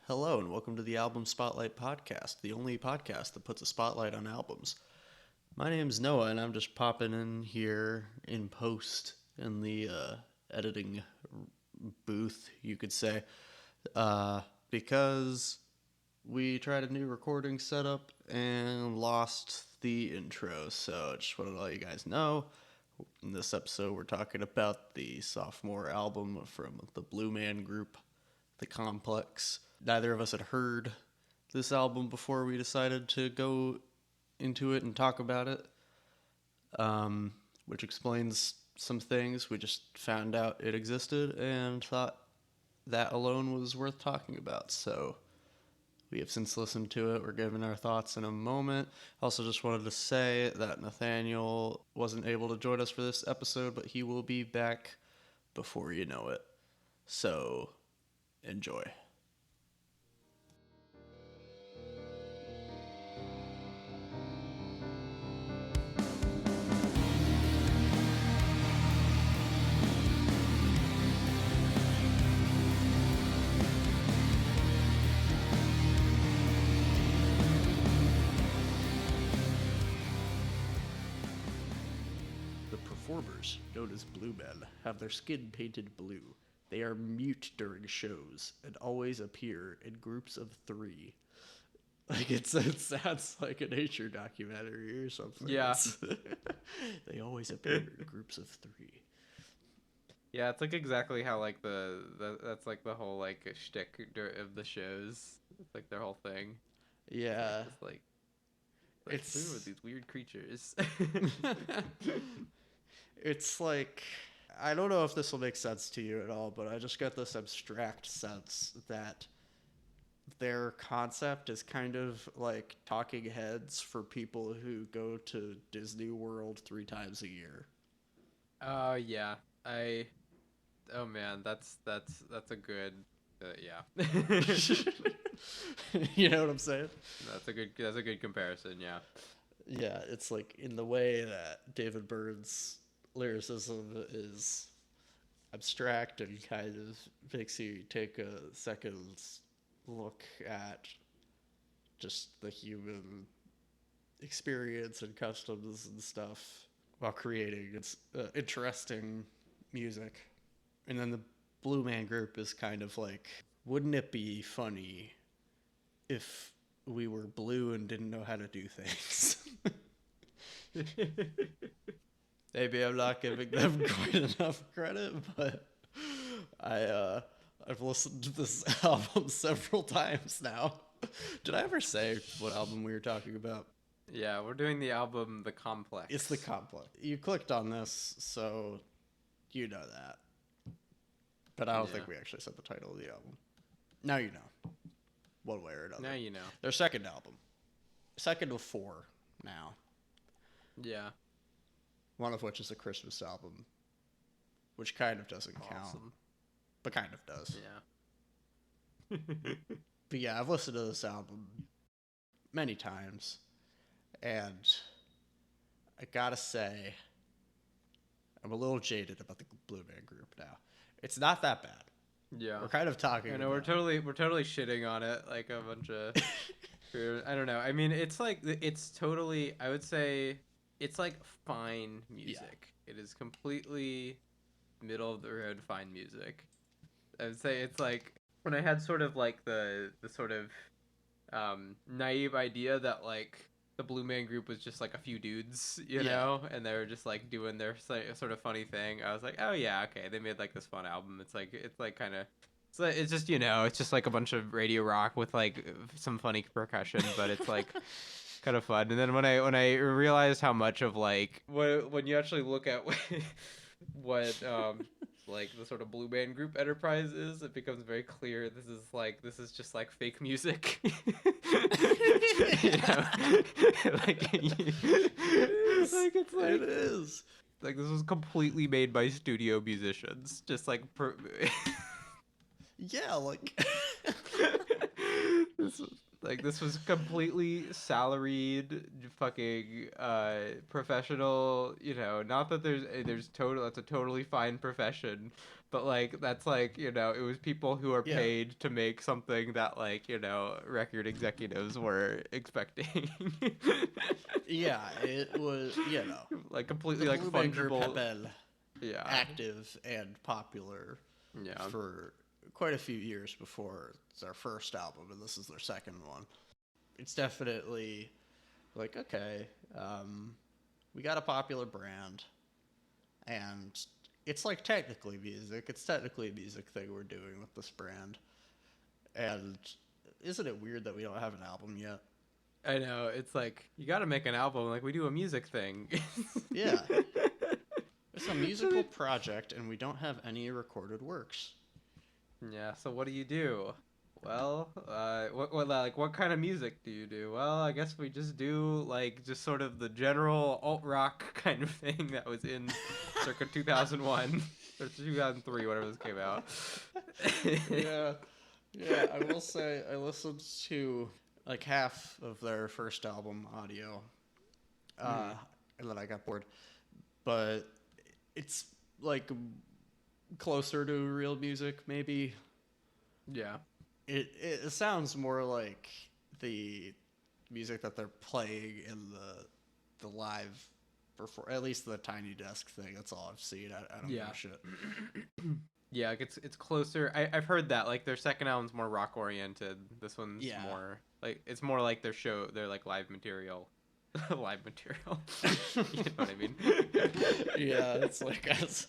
Hello, and welcome to the Album Spotlight Podcast, the only podcast that puts a spotlight on albums. My name's Noah, and I'm just popping in here in post in the editing booth, you could say, because we tried a new recording setup and lost the intro. So I just wanted to let you guys know. In this episode, we're talking about the sophomore album from the Blue Man Group, The Complex. Neither of us had heard this album before we decided to go into it and talk about it, which explains some things. We just found out it existed and thought that alone was worth talking about. So we have since listened to it. We're giving our thoughts in a moment. Also, just wanted to say that Nathaniel wasn't able to join us for this episode, but he will be back before you know it. So, enjoy. The performers, known as Blue Men, have their skin painted blue. They are mute during shows and always appear in groups of 3. Like it sounds like a nature documentary or something. Yeah. They always appear in groups of 3. Yeah, it's like exactly how like that's like the whole like shtick of the shows. It's like their whole thing. Yeah. It's who are these weird creatures? It's like, I don't know if this will make sense to you at all, but I just get this abstract sense that their concept is kind of like talking heads for people who go to Disney World 3 times a year. Yeah. Oh man, that's a good yeah. You know what I'm saying? That's a good comparison, yeah. Yeah, it's like in the way that David Byrne's lyricism is abstract and kind of makes you take a second look at just the human experience and customs and stuff while creating interesting music. And then the Blue Man Group is kind of like, wouldn't it be funny if we were blue and didn't know how to do things? Maybe I'm not giving them quite enough credit, but I've listened to this album several times now. Did I ever say what album we were talking about? Yeah, we're doing the album The Complex. It's The Complex. You clicked on this, so you know that. But I don't think we actually said the title of the album. Now you know. One way or another. Now you know. Their second album. Second of 4 now. Yeah. One of which is a Christmas album, which kind of doesn't count, but kind of does. Yeah. But yeah, I've listened to this album many times, and I gotta say, I'm a little jaded about the Blue Man Group now. It's not that bad. Yeah. We're kind of talking. I know we're totally shitting on it like a bunch of. I don't know. I mean, it's totally. I would say it's like fine music. Yeah. It is completely middle of the road fine music. I would say it's like when I had sort of like the sort of naive idea that like the Blue Man Group was just like a few dudes, you know, and they were just like doing their sort of funny thing. I was like, oh yeah, okay, they made like this fun album. It's like kind of. So it's just, you know, it's just like a bunch of radio rock with like some funny percussion, but it's like kind of fun. And then when I realized how much of like when you actually look at what like the sort of Blue Man Group enterprise is, it becomes very clear this is just like fake music. You know? It is. Like this was completely made by studio musicians, just like yeah, like this was completely salaried fucking professional, you know, not that there's total, that's a totally fine profession, but like that's like, you know, it was people who are Yeah. paid to make something that, like, you know, record executives were expecting. Yeah, it was, you know, Like the completely like Blue Man Group had fungible. been Yeah. active and popular Yeah. for quite a few years before their first album, and this is their second one. It's definitely like, okay, we got a popular brand, and it's like technically music. It's technically a music thing we're doing with this brand. And isn't it weird that we don't have an album yet? I know. It's like you got to make an album like we do a music thing. Yeah. It's a musical project, and we don't have any recorded works. Yeah, so what do you do? Well, what kind of music do you do? Well, I guess we just do like just sort of the general alt rock kind of thing that was in circa 2001 or 2003, whatever this came out. Yeah. Yeah, I will say I listened to like half of their first album audio, uh, and then I got bored. But it's like closer to real music, maybe. Yeah. It sounds more like the music that they're playing in the live before, at least the Tiny Desk thing. That's all I've seen. I don't give Yeah. a shit. Yeah, like it's closer. I've heard that like their second album's more rock oriented. This one's Yeah. more like it's more like their like live material. Live material. You know what I mean? Yeah, it's like us.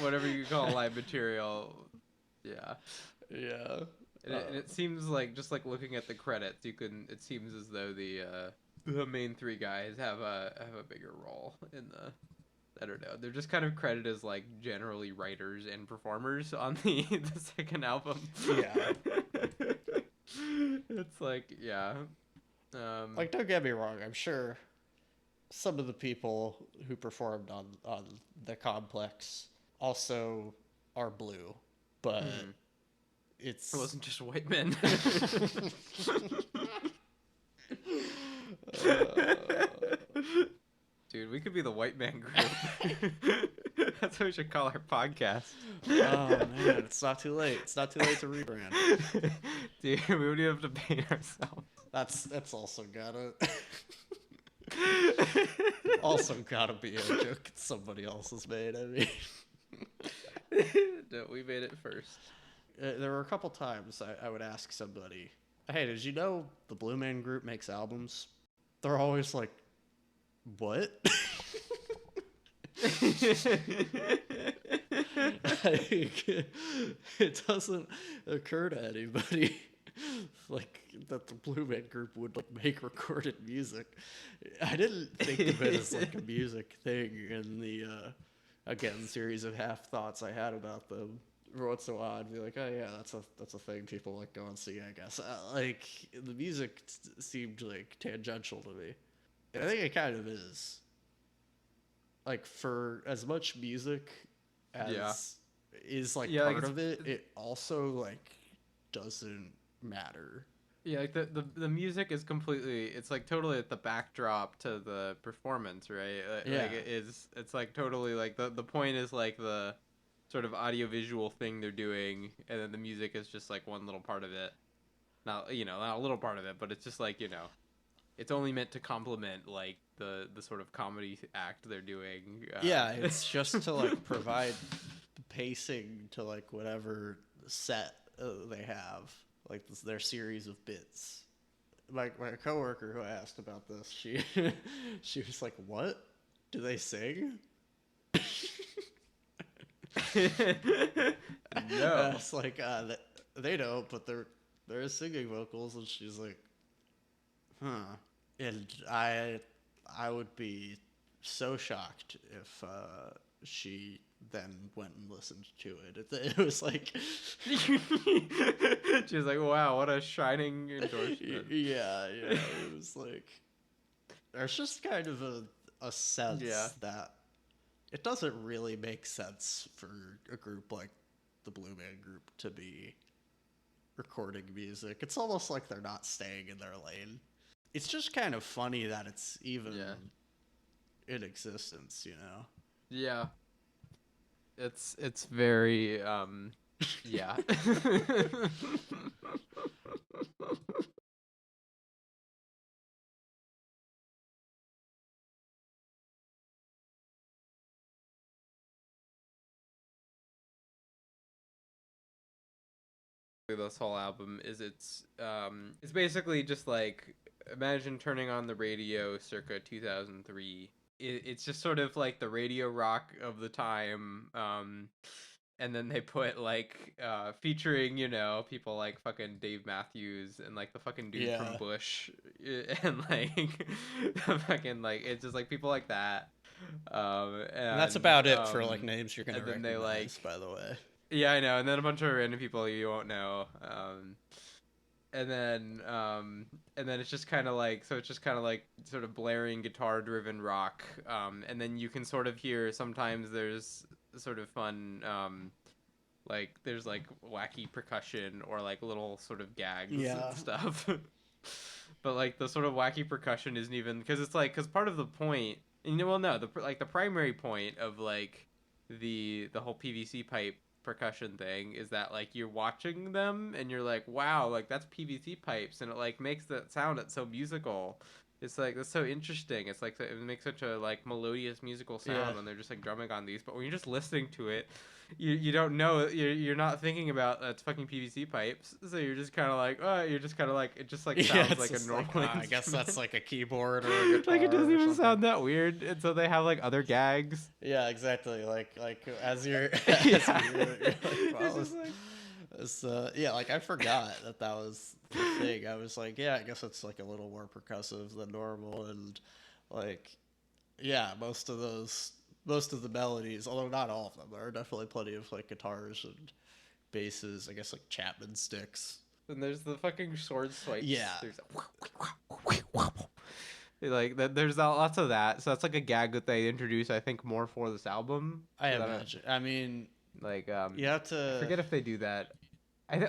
Whatever you call live material. Yeah. Yeah. And it seems like just like looking at the credits, you can. It seems as though the main three guys have a bigger role in the. I don't know. They're just kind of credited as like generally writers and performers on the second album. Yeah. It's like yeah. Like, don't get me wrong. I'm sure some of the people who performed on the Complex also are blue, but it's It wasn't just white men. Dude, we could be the white man group. That's what we should call our podcast. Oh man, it's not too late. It's not too late to rebrand. Dude, we would have to paint ourselves. That's also gotta be a joke somebody else has made. I mean, No, we made it first. there were a couple times I would ask somebody, "Hey, did you know the Blue Man Group makes albums?" They're always like, "What?" Like, it doesn't occur to anybody like that the Blue Man Group would like make recorded music. I didn't think of it as like a music thing in the again series of half thoughts I had about them. Every once in a while, I'd be like, "Oh yeah, that's a thing people like go and see." I guess like the music seemed like tangential to me. And I think it kind of is. Like for as much music as is like Yeah, like part of it, it also like doesn't matter. Yeah, like the music is completely. It's like totally at the backdrop to the performance, right? Yeah. Like it's like totally like the point is like the sort of audiovisual thing they're doing, and then the music is just like one little part of it. Not not a little part of it, but it's just like it's only meant to complement like the sort of comedy act they're doing. Yeah, it's just to like provide pacing to like whatever set they have, like their series of bits. My coworker who I asked about this, she was like, "What? Do they sing?" No. It's like they don't, but there is singing vocals, and she's like, "Huh." And I would be so shocked if she then went and listened to it. It was like She was like, "Wow, what a shining endorsement." yeah, it was like there's just kind of a sense that it doesn't really make sense for a group like the Blue Man Group to be recording music. It's almost like they're not staying in their lane. It's just kind of funny that it's even in existence, you know? Yeah. It's very yeah. This whole album is it's basically just like, imagine turning on the radio circa 2003. It's just sort of like the radio rock of the time, and then they put like featuring, you know, people like fucking Dave Matthews and like the fucking dude from Yeah. Bush, and like fucking like it's just like people like that, And that's about it for like names you're gonna and then they like, recognize, by the way. yeah, I know, and then a bunch of random people you won't know, and then it's just kind of like, so it's just kind of like sort of blaring guitar driven rock, and then you can sort of hear sometimes there's sort of fun, like there's like wacky percussion or like little sort of gags Yeah. and stuff. But like the sort of wacky percussion isn't even, because it's like, because part of the point, you know, well, no, the primary point of like the whole PVC pipe percussion thing is that like you're watching them and you're like, wow, like that's PVC pipes, and it like makes that sound, it's so musical. It's like, that's so interesting. It's like, it makes such a like melodious musical sound, Yeah. when they're just like drumming on these. But when you're just listening to it, you don't know, you're not thinking about that's fucking PVC pipes. So you're just kind of like, oh, you're just kind of like, it just like sounds like a normal. I guess that's like a keyboard or a guitar. Like it doesn't or even something. sound that weird. And so they have like other gags. Yeah, exactly. Like as you're, Yeah. you're like, wow, It's just like, yeah, like I forgot that was the thing. I was like, yeah, I guess it's like a little more percussive than normal, and like, yeah, most of the melodies, although not all of them, there are definitely plenty of like guitars and basses. I guess like Chapman sticks. and there's the fucking sword swipes. Yeah. There's like that. There's lots of that. So that's like a gag that they introduce, I think, more for this album. I 'Cause imagine. I mean, like you have to I forget if they do that.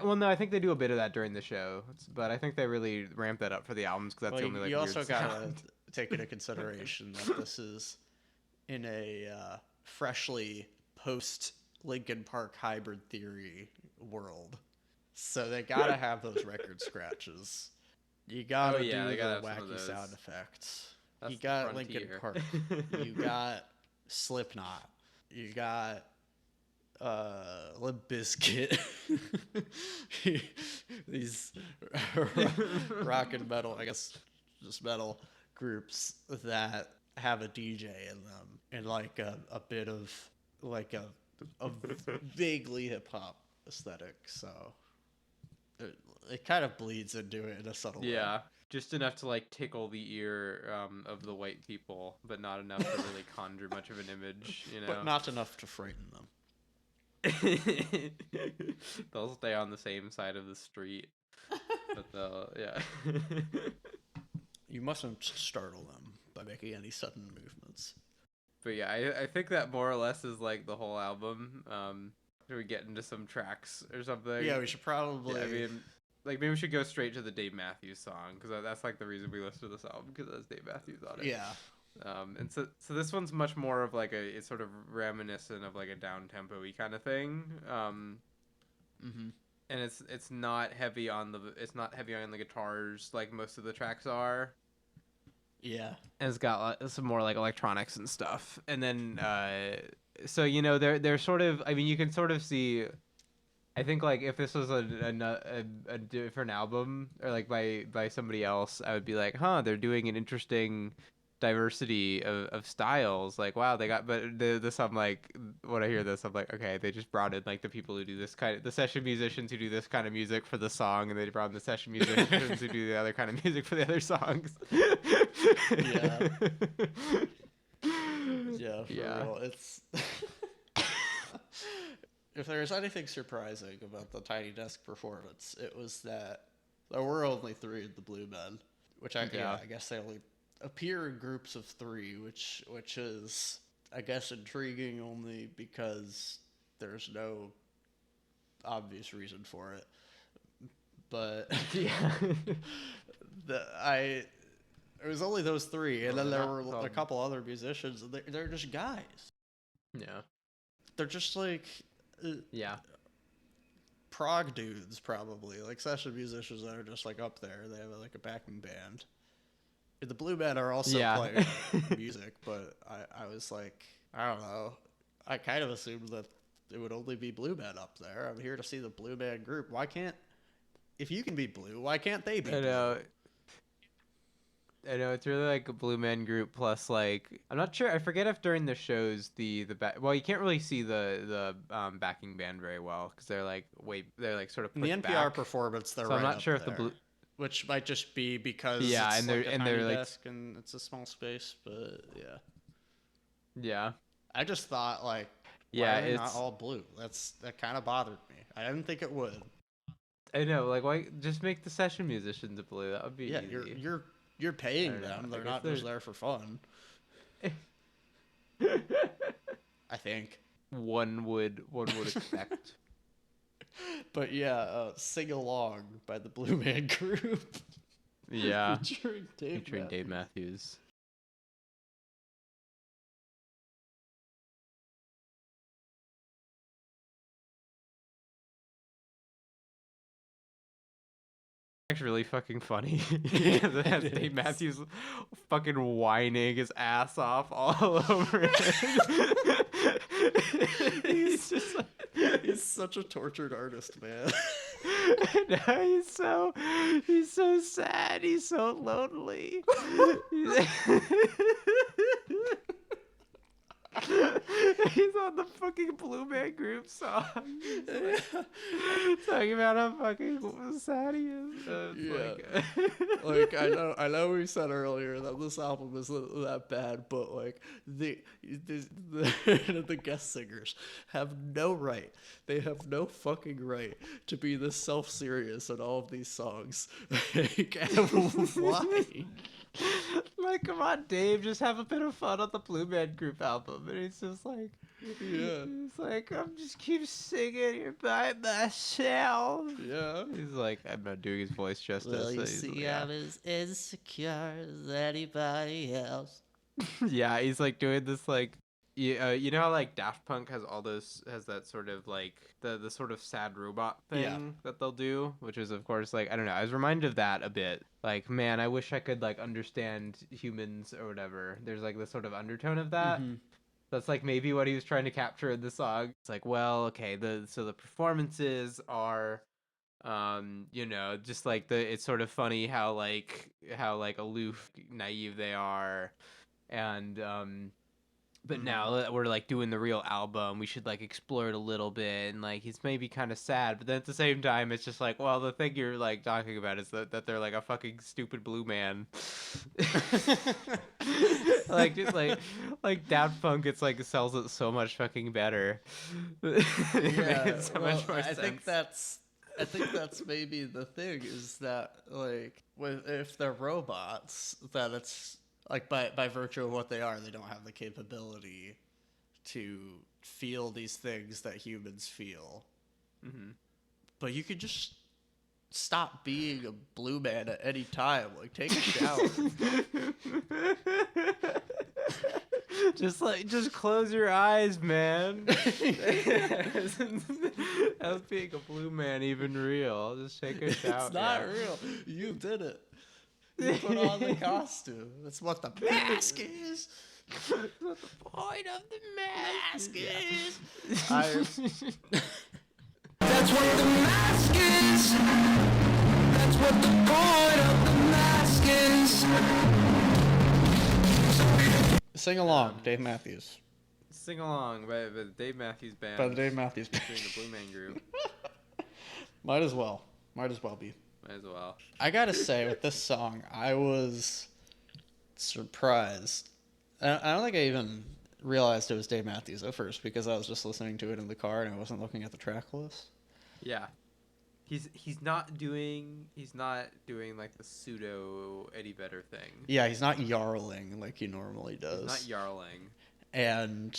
Well, no, I think they do a bit of that during the show, but I think they really ramp that up for the albums, because that's the only like you weird also gotta sound. take into consideration that this is in a freshly post Linkin Park hybrid theory world, so they gotta have those record scratches. You gotta Oh, yeah, do they the gotta have some of wacky those. sound effects. That's You the got Linkin frontier. Park. You got Slipknot. You got Limp Bizkit. These rock and metal, I guess just metal groups that have a DJ in them, and like a bit of like a vaguely hip hop aesthetic. So it kind of bleeds into it in a subtle way. Yeah, just enough to like tickle the ear of the white people, but not enough to really conjure much of an image, you know. But not enough to frighten them. They'll stay on the same side of the street, but they'll, yeah. You mustn't startle them by making any sudden movements. But yeah, I think that more or less is like the whole album. Should we get into some tracks or something? Yeah, we should probably. Yeah, I mean, like maybe we should go straight to the Dave Matthews song, because that's like the reason we listened to this album, because that's Dave Matthews on it. Yeah. And so this one's much more of like it's sort of reminiscent of like a down tempo-y kind of thing. Mm-hmm. And it's not heavy on the guitars like most of the tracks are. Yeah. And it's got some more like electronics and stuff. And then so you know they're sort of, I mean, you can sort of see, I think like if this was a different album, or like by somebody else, I would be like, huh, they're doing an interesting diversity of styles. Like, wow, they got, but this, I'm like, when I hear this, I'm like, okay, they just brought in like the people who do this kind of, the session musicians who do this kind of music for the song, and they brought in the session musicians who do the other kind of music for the other songs. Yeah. Yeah, for Yeah. real. It's if there's anything surprising about the Tiny Desk performance, it was that there were only 3 of the Blue Men, which I guess they only appear in groups of 3, which is, I guess, intriguing only because there's no obvious reason for it. But Yeah. it was only those 3, and Well, then they're there not were a couple other musicians, and they're just guys. Yeah. they're just like Yeah. prog dudes, probably like session musicians that are just like up there. They have like a backing band. The Blue Men are also playing music, but I was like, I don't know. I kind of assumed that it would only be Blue Men up there. I'm here to see the Blue Man group. Why can't, if you can be blue, why can't they be blue? I know it's really like a Blue Man Group plus like I'm not sure. I forget if during the shows well you can't really see the backing band very well because they're like sort of In pushed the NPR back. performance, they're So I'm right not up sure if there. the blue. Which might just be because Yeah, it's and like a tiny like desk and it's a small space, but yeah. Yeah. I just thought like, why Yeah, are they not it's. all blue? That kind of bothered me. I didn't think it would. I know, like why just make the session musicians blue? That would be Yeah, easy. you're I paying don't know. them. I They're guess not just there for fun. I think. One would expect. But yeah, Sing Along by the Blue Man Group. Yeah. Featuring Dave Matthews. Actually really fucking funny. It has Dave Matthews fucking whining his ass off all over it. He's just like, he's such a tortured artist, man. No, he's so sad. He's so lonely. He's on the fucking Blue Man Group song. Talking about how fucking sad he is. Like I know we said earlier that this album isn't that bad, but like the the guest singers have no right. They have no fucking right to be this self-serious in all of these songs. Like, why? Like, come on, Dave, just have a bit of fun on the Blue Man Group album. And he's just like, Yeah. He's like, I'm just keep singing here by myself. Yeah. He's like, I'm not doing his voice justice. Well, you He's see, yeah. I'm as insecure as anybody else. Yeah, he's like doing this like, you know how like Daft Punk has that sort of like the sort of sad robot thing that they'll do, which is of course like I don't know. I was reminded of that a bit. Like, man, I wish I could like understand humans or whatever. There's like this sort of undertone of that. Mm-hmm. That's like maybe what he was trying to capture in the song. It's like, well, okay, the performances are you know, just like it's sort of funny how aloof, naive they are, and but now that we're like doing the real album, we should like explore it a little bit, and like he's maybe kind of sad, but then at the same time it's just like, well, the thing you're like talking about is that they're like a fucking stupid blue man. Like just like Daft Punk, it's like sells it so much fucking better. Yeah, so much more sense. I think that's maybe the thing is that like if they're robots, that it's like by virtue of what they are, they don't have the capability to feel these things that humans feel. Mm-hmm. But you could just stop being a blue man at any time. Like, take a shower. just close your eyes, man. How's being a blue man even real? Just take a shower. It's not real. You did it. You put on the costume. That's what the mask is. That's what the point of the mask is. That's what the mask is. That's what the point of the mask is. Sing along, Dave Matthews. Sing along by the Dave Matthews Band. By the Dave Matthews Band. Featuring the Blue Man Group. Might as well be. Might as well. I gotta say, with this song, I was surprised. I don't think I even realized it was Dave Matthews at first because I was just listening to it in the car and I wasn't looking at the track list. Yeah. He's not doing like the pseudo Eddie Vedder thing. Yeah, he's not yarling like he normally does. He's not yarling. And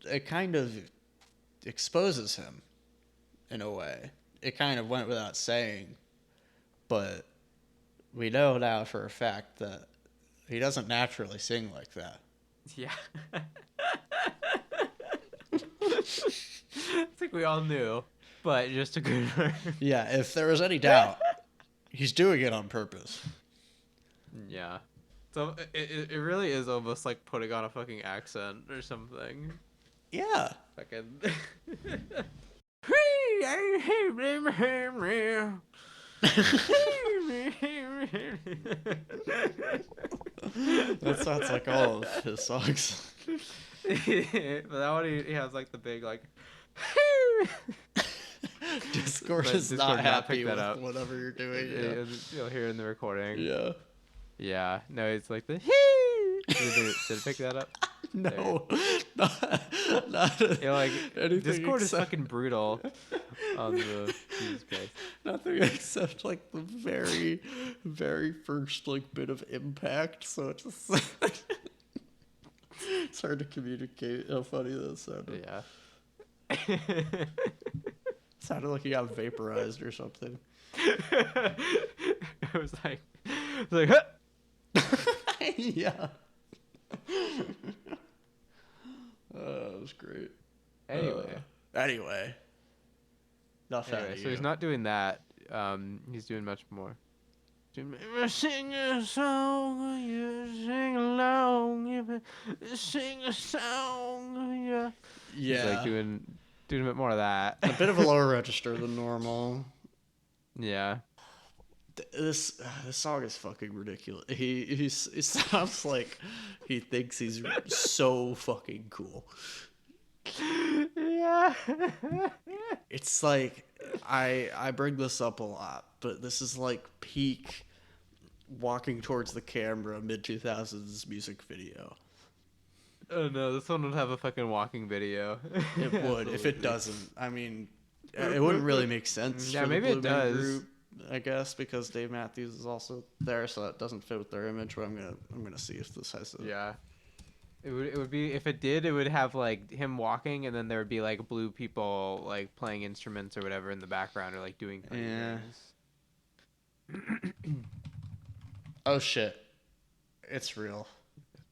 it kind of exposes him in a way. It kind of went without saying, but we know now for a fact that he doesn't naturally sing like that. Yeah. I think we all knew, but just to confirm. Yeah, if there was any doubt, he's doing it on purpose. Yeah. So it really is almost like putting on a fucking accent or something. Yeah. Fucking. That sounds like all of his songs. But that one he has like the big like. Discord But is Discord not not happy picked that with up. whatever you're doing. Yeah. You'll hear in the recording. Yeah. Yeah. No, it's like the. Did it pick that up? No, not Like anything Discord is except, fucking brutal on the Jesus Christ. nothing except like the very, very first like bit of impact. So it's just it's hard to communicate how funny that sounded. Yeah. Sounded like he got vaporized or something. It was like, huh! Yeah. That was great. Anyway, Enough out of so you. he's not doing that. He's doing much more. Sing a song, you sing along, sing a song, yeah. Yeah. He's like doing a bit more of that. A bit of a lower register than normal. Yeah. This song is fucking ridiculous. He sounds like he thinks he's so fucking cool. Yeah. It's like I bring this up a lot, but this is like peak walking towards the camera mid 2000s music video. Oh no, this one would have a fucking walking video. It would if it doesn't. I mean, it wouldn't really make sense. Yeah, for maybe the it Blue Man does. Group, I guess, because Dave Matthews is also there, so that doesn't fit with their image. But I'm gonna see if this has. Yeah. It would be if it did, it would have like him walking, and then there would be like blue people like playing instruments or whatever in the background, or like doing funny Yeah. things. Oh shit! It's real.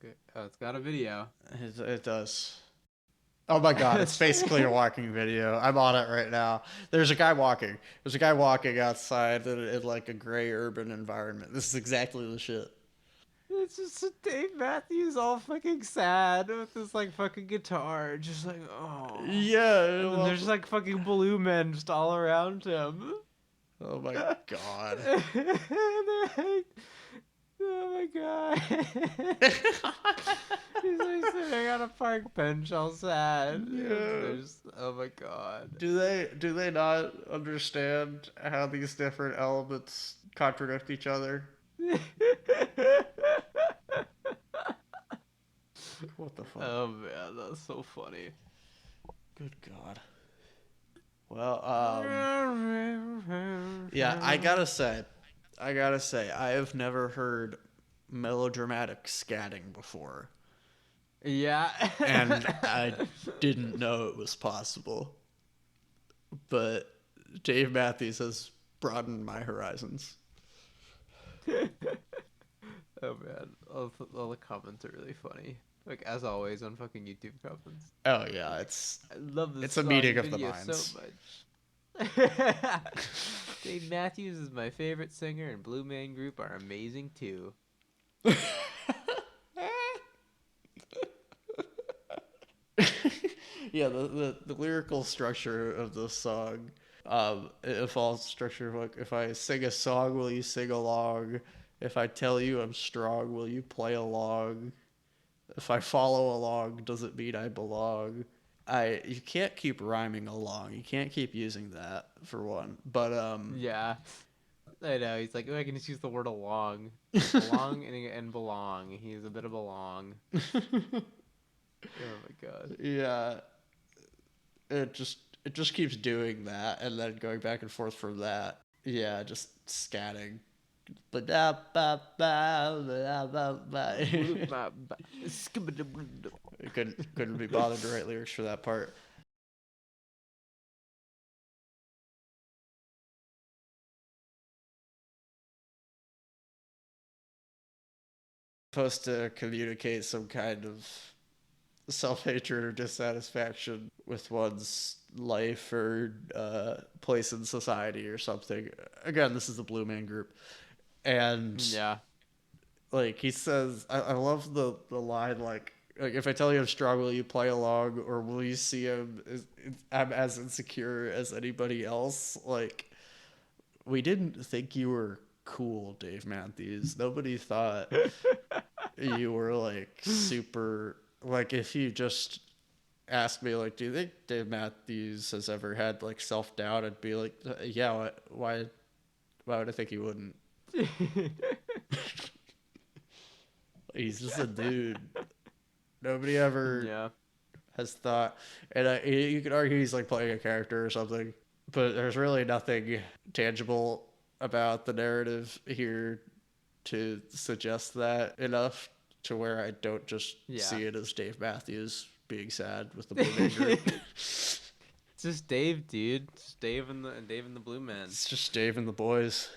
Okay. Oh, it's got a video. It does. Oh my god, it's basically a walking video. I'm on it right now. There's a guy walking. There's a guy walking outside in like a gray urban environment. This is exactly the shit. It's just Dave Matthews all fucking sad with this like fucking guitar, just like oh. Yeah. And then there's like fucking blue men just all around him. Oh my god. They're like, oh my god. He's like sitting on a park bench all sad. Yeah. There's, oh my god. Do they not understand how these different elements contradict each other? What the fuck? Oh man, that's so funny. Good god. Well, yeah, I gotta say, I have never heard melodramatic scatting before, Yeah. and I didn't know it was possible. But Dave Matthews has broadened my horizons. Oh man, all the comments are really funny. Like as always on fucking YouTube comments. Oh yeah, it's I love this. It's a song meeting of the video minds. so much. Dave Matthews is my favorite singer, and Blue Man Group are amazing too. yeah, the lyrical structure of the song, it falls structure of like, if I sing a song, will you sing along? If I tell you I'm strong, will you play along? If I follow along, does it mean I belong? You can't keep rhyming along. You can't keep using that for one. But Yeah, I know. He's like, oh, I can just use the word along, along and belong. He's a bit of belong. Oh my god. yeah, it just keeps doing that and then going back and forth from that. Yeah, just scatting. couldn't be bothered to write lyrics for that part. Supposed to communicate some kind of self-hatred or dissatisfaction with one's life or place in society or something. Again, this is the Blue Man Group, and Yeah. like he says, I love the line like if I tell you I'm strong, will you play along, or will you see I'm as insecure as anybody else? Like, we didn't think you were cool, Dave Matthews. Nobody thought you were like super. Like, if you just asked me, like, do you think Dave Matthews has ever had like self doubt? I'd be like, yeah. Why would I think he wouldn't? He's just a dude. Nobody ever Yeah. has thought, and you could argue he's like playing a character or something, but there's really nothing tangible about the narrative here to suggest that enough to where I don't just see it as Dave Matthews being sad with the Blue Man Group. It's just Dave, dude. It's just Dave and the Blue Man. It's just Dave and the boys.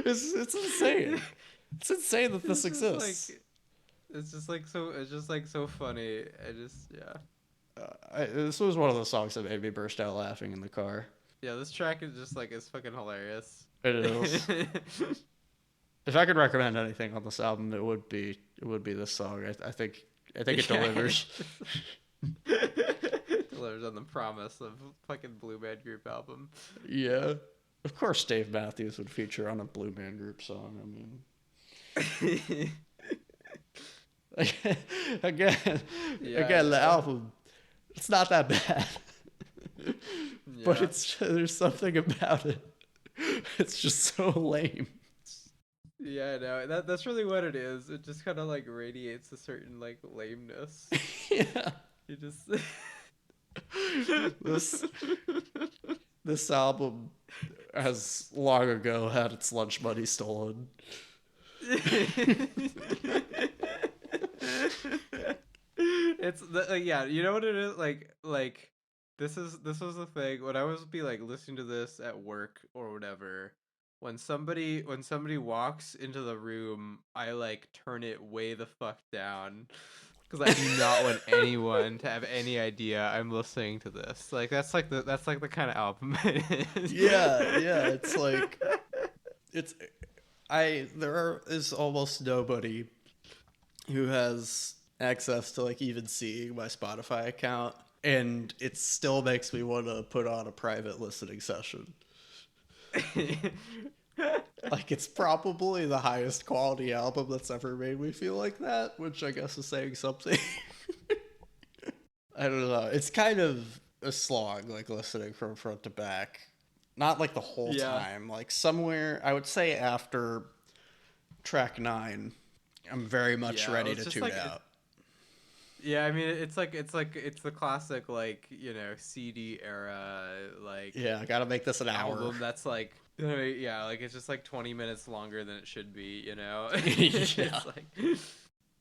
It's insane. It's insane that this exists. It's just like so funny. I just This was one of the songs that made me burst out laughing in the car. Yeah, this track is just like it's fucking hilarious. It is. If I could recommend anything on this album, it would be this song. I think it delivers. Delivers on the promise of fucking Blue Man Group album. Yeah. Of course Dave Matthews would feature on a Blue Man Group song. I mean, again, the album, it's not that bad. But there's something about it. It's just so lame. Yeah, no, that's really what it is. It just kind of like radiates a certain like lameness. Yeah. You just this album has long ago had its lunch money stolen. It's yeah, you know what it is, like this was the thing when I was like listening to this at work or whatever. When somebody walks into the room, I like turn it way the fuck down because I do not want anyone to have any idea I'm listening to this. Like that's like the kind of album it is. Yeah, it's like there is almost nobody who has access to like even seeing my Spotify account, and it still makes me want to put on a private listening session. Like, it's probably the highest quality album that's ever made me feel like that, which I guess is saying something. I don't know. It's kind of a slog, like, listening from front to back. Not, like, the whole time. Like, somewhere, I would say after track 9, I'm very much ready to tune out. Yeah, I mean, it's the classic, like, you know, CD era, like... Yeah, I gotta make this an hour. Album that's, like... Yeah, like, it's just, like, 20 minutes longer than it should be, you know? Yeah. Like...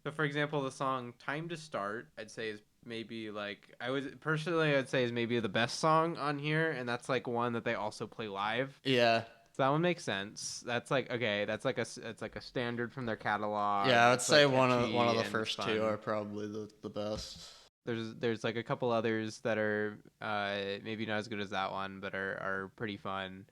So, for example, the song Time to Start, I'd say is maybe, like... I'd say is maybe the best song on here, and that's, like, one that they also play live. Yeah. So that one makes sense. That's like, okay, it's like a standard from their catalog. Yeah, I would say like one of the first two are probably the best. There's like a couple others that are maybe not as good as that one, but are pretty fun.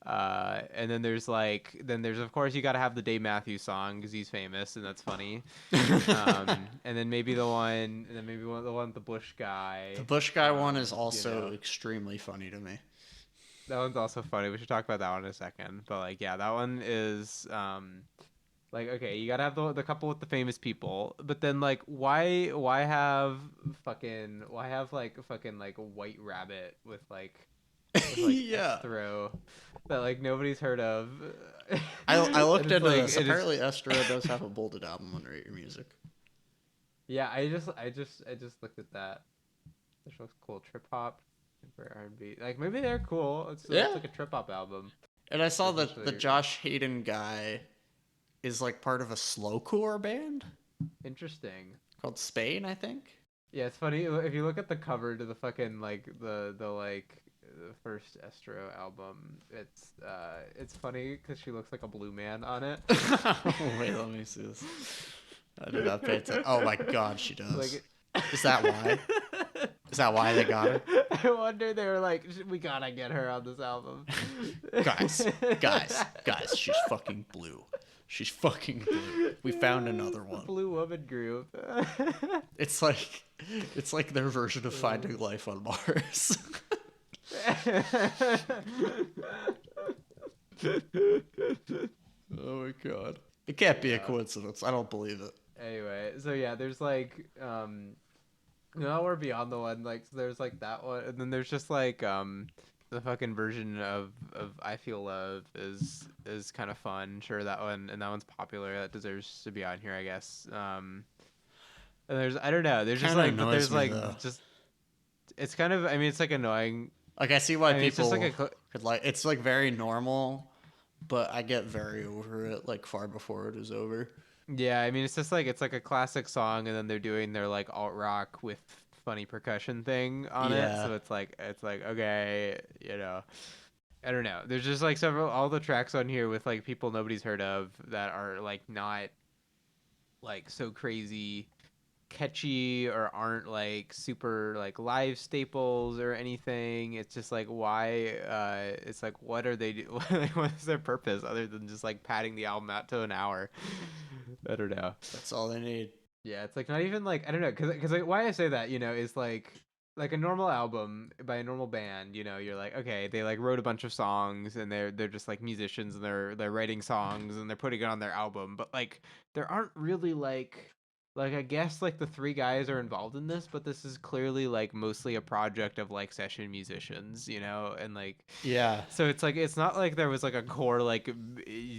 And then there's of course you got to have the Dave Matthews song because he's famous and that's funny. And then maybe the one with the Bush guy. The Bush guy one is also extremely funny to me. That one's also funny. We should talk about that one in a second. But like, yeah, that one is like, okay, you gotta have the couple with the famous people, but then like, why have like a fucking like White Rabbit with like yeah, Estro that like nobody's heard of. I looked into this. Apparently, Estro does have a bolded album under Your Music. Yeah, I just looked at that. This looks cool. Trip hop. For R&B, like maybe they're cool. It's like a trip hop album. And I saw that the Josh Hayden guy is like part of a slowcore band. Interesting. Called Spain, I think. Yeah, it's funny if you look at the cover to the fucking like the the first Estro album. It's funny because she looks like a blue man on it. Wait, let me see this. I did not pay attention. Oh my god, she does. Like, Is that why? Is that why they got her? I wonder they were like, we gotta get her on this album. Guys, she's fucking blue. She's fucking blue. We found another one. Blue woman group. It's like their version of Finding Life on Mars. Oh my god. It can't be a coincidence. I don't believe it. Anyway, so yeah, there's like no, we're beyond the one, like so there's like that one, and then there's just like the fucking version of I Feel Love is kind of fun. Sure, that one, and that one's popular. That deserves to be on here, I guess. And there's, I don't know, there's just Kinda like, but annoys there's me, like though. just, it's kind of, I mean, it's like annoying. Like, I see why I mean, it's people just like could like. It's like very normal, but I get very over it like far before it is over. Yeah, I mean, it's just like, it's like a classic song, and then they're doing their like alt rock with funny percussion thing on it. Yeah. So it's like okay, you know, I don't know. There's just like all the tracks on here with like people nobody's heard of that are like not like so crazy catchy or aren't like super like live staples or anything. It's just like, why it's like, what are they what is their purpose other than just like padding the album out to an hour? I don't know. That's all they need. Yeah, it's like not even like, I don't know, because like, why I say that, you know, is like a normal album by a normal band, you know, you're like, okay, they like wrote a bunch of songs and they're just like musicians and they're writing songs and they're putting it on their album, but like there aren't really like I guess like the three guys are involved in this, but this is clearly like mostly a project of like session musicians, you know, and like, Yeah. so it's like, it's not like there was like a core, like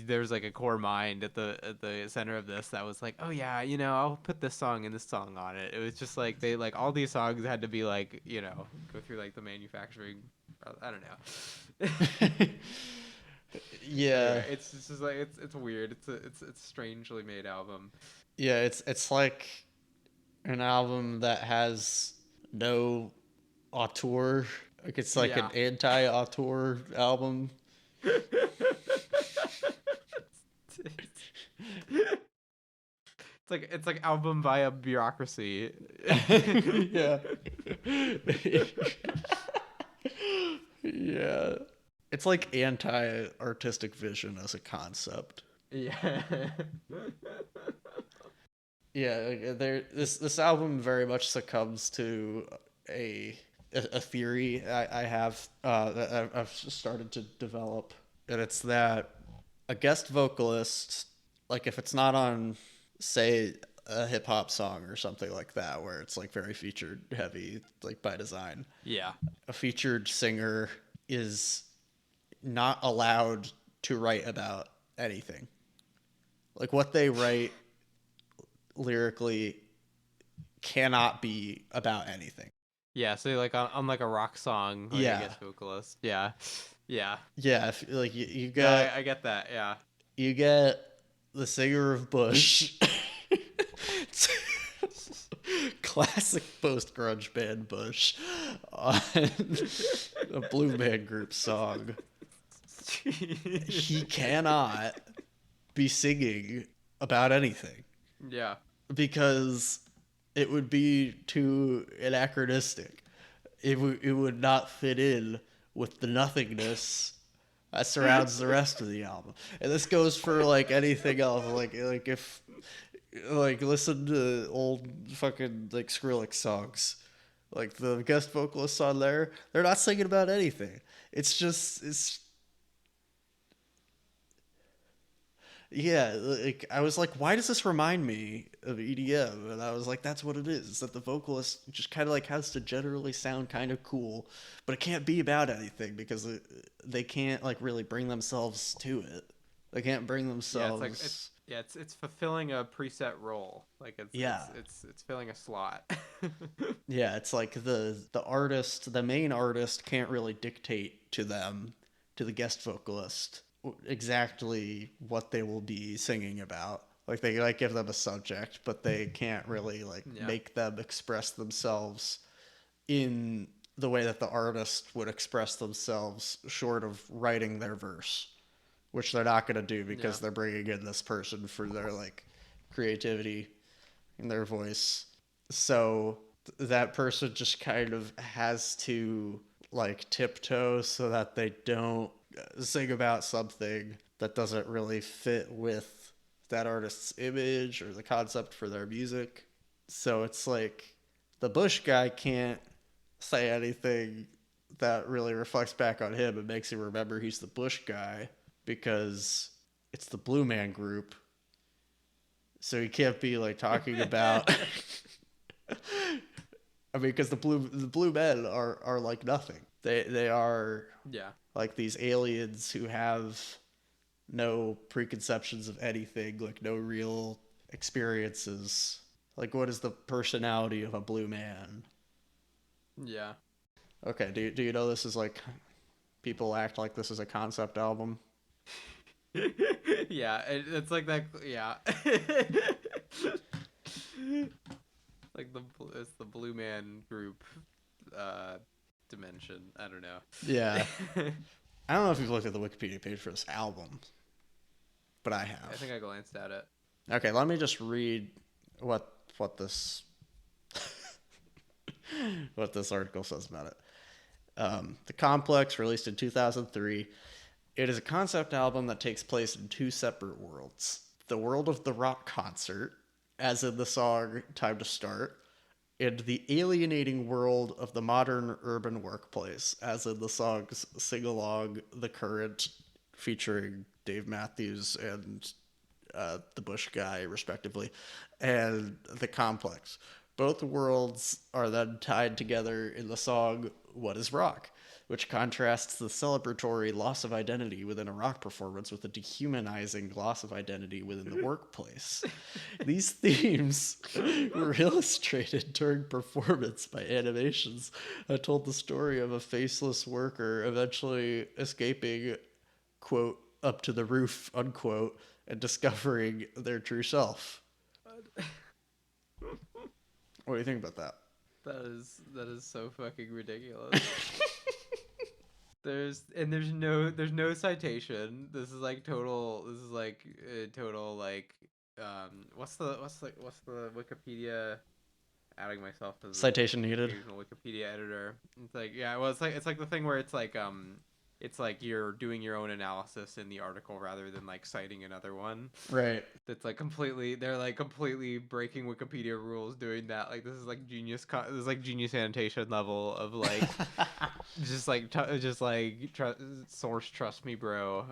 there's like a core mind at the center of this that was like, oh yeah, you know, I'll put this song and this song on it. It was just like they like all these songs had to be like, you know, go through like the manufacturing. I don't know. Yeah. It's just like it's weird. It's a strangely made album. Yeah, it's like an album that has no auteur. Like it's like Yeah. an anti-auteur album. It's like album via bureaucracy. Yeah. Yeah. It's like anti-artistic vision as a concept. Yeah. Yeah, like, this album very much succumbs to a theory I have that I've started to develop, and it's that a guest vocalist, like if it's not on, say, a hip hop song or something like that, where it's like very featured heavy, like by design, Yeah. a featured singer is not allowed to write about anything. Like what they write lyrically cannot be about anything. Yeah, so like on like a rock song, like Yeah. a guest vocalist. Yeah. Yeah. Yeah, if, like you No, get I get that. Yeah. you get the singer of Bush, classic post grunge band Bush, on a Blue Man Group song. He cannot be singing about anything Yeah. because it would be too anachronistic. It would not fit in with the nothingness that surrounds the rest of the album. And this goes for like anything else. Like if like listen to old fucking like Skrillex songs. Like the guest vocalists on there, they're not singing about anything. It's yeah, like I was like, why does this remind me of EDM? And I was like, that's what it is. It's that the vocalist just kind of like has to generally sound kind of cool, but it can't be about anything because they can't like really bring themselves to it. They can't bring themselves. Yeah, it's fulfilling a preset role. Like it's filling a slot. Yeah, it's like the artist, the main artist can't really dictate to them, to the guest vocalist, exactly what they will be singing about. Like they like give them a subject, but they can't really like Yeah. make them express themselves in the way that the artist would express themselves short of writing their verse, which they're not going to do because they're bringing in this person for their like creativity and their voice. So that person just kind of has to like tiptoe so that they don't sing about something that doesn't really fit with that artist's image or the concept for their music. So it's like the Bush guy can't say anything that really reflects back on him and makes you remember he's the Bush guy because it's the Blue Man Group. So he can't be like talking about. I mean, because the blue men are like nothing. They are like these aliens who have no preconceptions of anything, like no real experiences. Like, what is the personality of a blue man? Yeah. Okay, do you know this is like people act like this is a concept album? Yeah, it's like that. Yeah. Like it's the Blue Man Group dimension. I don't know. Yeah. I don't know if you've looked at the Wikipedia page for this album, but I have. I think I glanced at it. Okay, let me just read what this what this article says about it. The Complex, released in 2003, it is a concept album that takes place in two separate worlds. The world of the rock concert, as in the song Time to Start, and the alienating world of the modern urban workplace, as in the songs Sing Along, The Current, featuring Dave Matthews and the Bush guy, respectively, and The Complex. Both worlds are then tied together in the song What is Rock, which contrasts the celebratory loss of identity within a rock performance with the dehumanizing loss of identity within the workplace. These themes were illustrated during performance by animations that told the story of a faceless worker eventually escaping, quote, up to the roof, unquote, and discovering their true self. What do you think about that? That is so fucking ridiculous. There's no citation. This is like total what's the Wikipedia, adding myself as Citation needed. occasional Wikipedia editor. It's like, yeah, well, it's like the thing where it's like you're doing your own analysis in the article rather than like citing another one. Right. That's like they're like completely breaking Wikipedia rules doing that. Like this is like this is like genius annotation level of like source trust me bro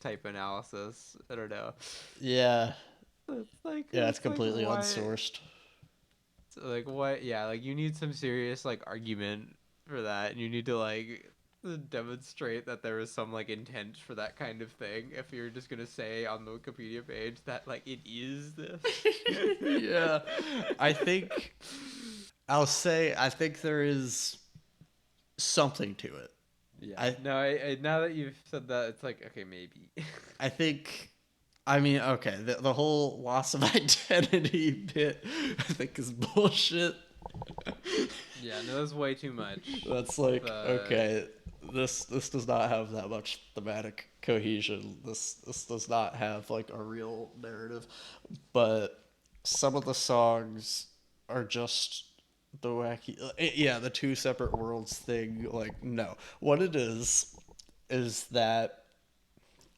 type analysis. I don't know. Yeah. It's like, it's completely unsourced. Like what? Yeah, like you need some serious like argument for that, and you need to like demonstrate that there is some like intent for that kind of thing. If you're just gonna say on the Wikipedia page that like it is this. Yeah, I think there is something to it. Yeah. I now that you've said that, it's like, okay, maybe. Okay, the whole loss of identity bit, I think, is bullshit. Yeah, no, that's way too much. That's like, okay, this does not have that much thematic cohesion. This does not have like a real narrative, but some of the songs are just the wacky, the two separate worlds thing. Like, no, what it is that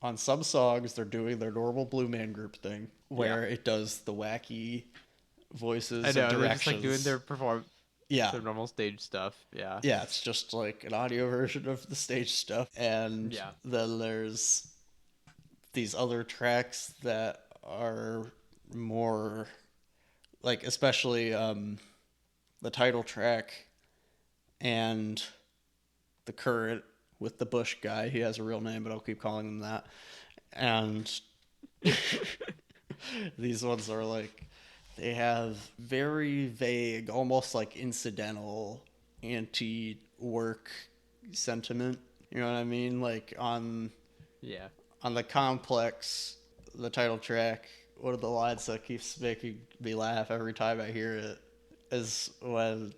on some songs they're doing their normal Blue Man Group thing where it does the wacky voices and directions. They're just like doing their their normal stage stuff. Yeah. Yeah, it's just like an audio version of the stage stuff. And then there's these other tracks that are more like, especially the title track and The Current with the Bush guy. He has a real name, but I'll keep calling him that. And these ones are like, they have very vague, almost like incidental anti-work sentiment. You know what I mean? Like on The Complex, the title track, one of the lines that keeps making me laugh every time I hear it is when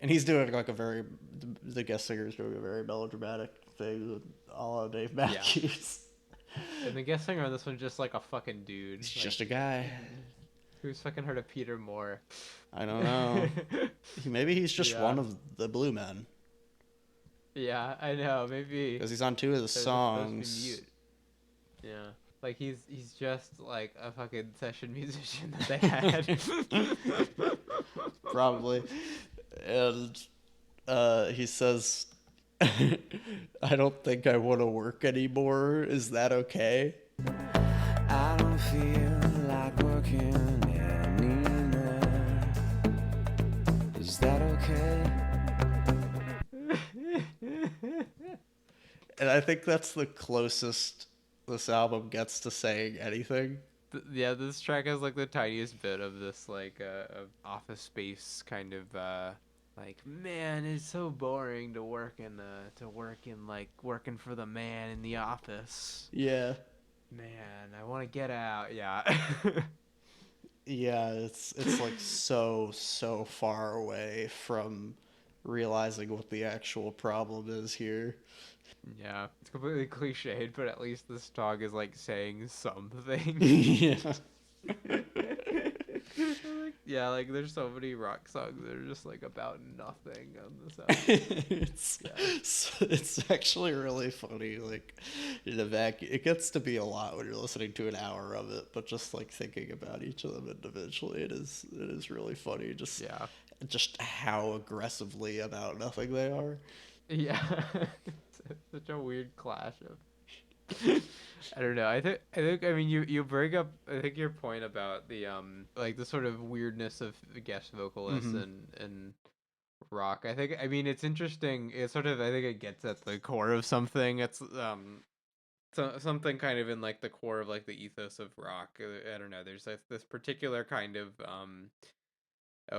And he's doing like the guest singer is doing a very melodramatic thing, a la Dave Matthews. And the guest singer on this one's just like a fucking dude. He's like, just a guy. Who's fucking heard of Peter Moore? I don't know. Maybe he's just one of the Blue Men. Yeah, I know. Maybe because he's on 2 of the songs. Yeah, like he's just like a fucking session musician that they had. Probably. And he says, I don't think I want to work anymore. Is that okay? I don't feel like working anymore. Is that okay? And I think that's the closest this album gets to saying anything. Yeah, this track has like the tiniest bit of this like office space kind of like, man, it's so boring to work in like working for the man in the office. Yeah. Man, I want to get out. Yeah. Yeah, it's like so far away from realizing what the actual problem is here. Yeah, it's completely cliched, but at least this song is like saying something. Yeah. Yeah, like there's so many rock songs that are just like about nothing on this album. It's actually really funny. Like in a vacuum, it gets to be a lot when you're listening to an hour of it, but just like thinking about each of them individually, it is really funny. Just how aggressively about nothing they are. Yeah. It's such a weird clash of I don't know. I think I mean you bring up I think your point about the like the sort of weirdness of the guest vocalists and rock. I think I mean it's interesting. It's sort of I think it gets at the core of something. It's something kind of in like the core of like the ethos of rock. I don't know. There's like, this particular kind of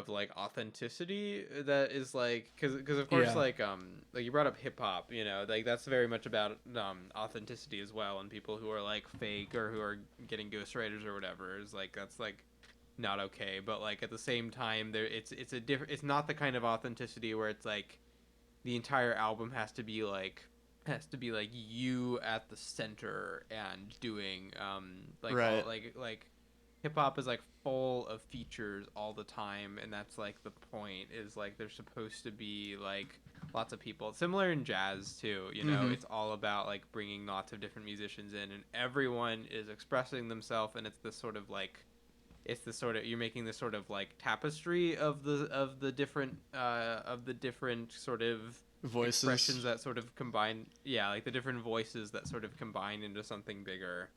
like authenticity that is like because of course like you brought up hip hop, you know, like that's very much about authenticity as well, and people who are like fake or who are getting ghostwriters or whatever is like that's like not okay, but like at the same time there it's it's not the kind of authenticity where it's like the entire album has to be like you at the center and doing like right. like hip hop is like full of features all the time, and that's like the point is like there's supposed to be like lots of people. Similar in jazz too, you know, it's all about like bringing lots of different musicians in, and everyone is expressing themselves, and it's this sort of like you're making this sort of like tapestry of the different sort of voices, expressions that sort of combine, like the different voices that sort of combine into something bigger.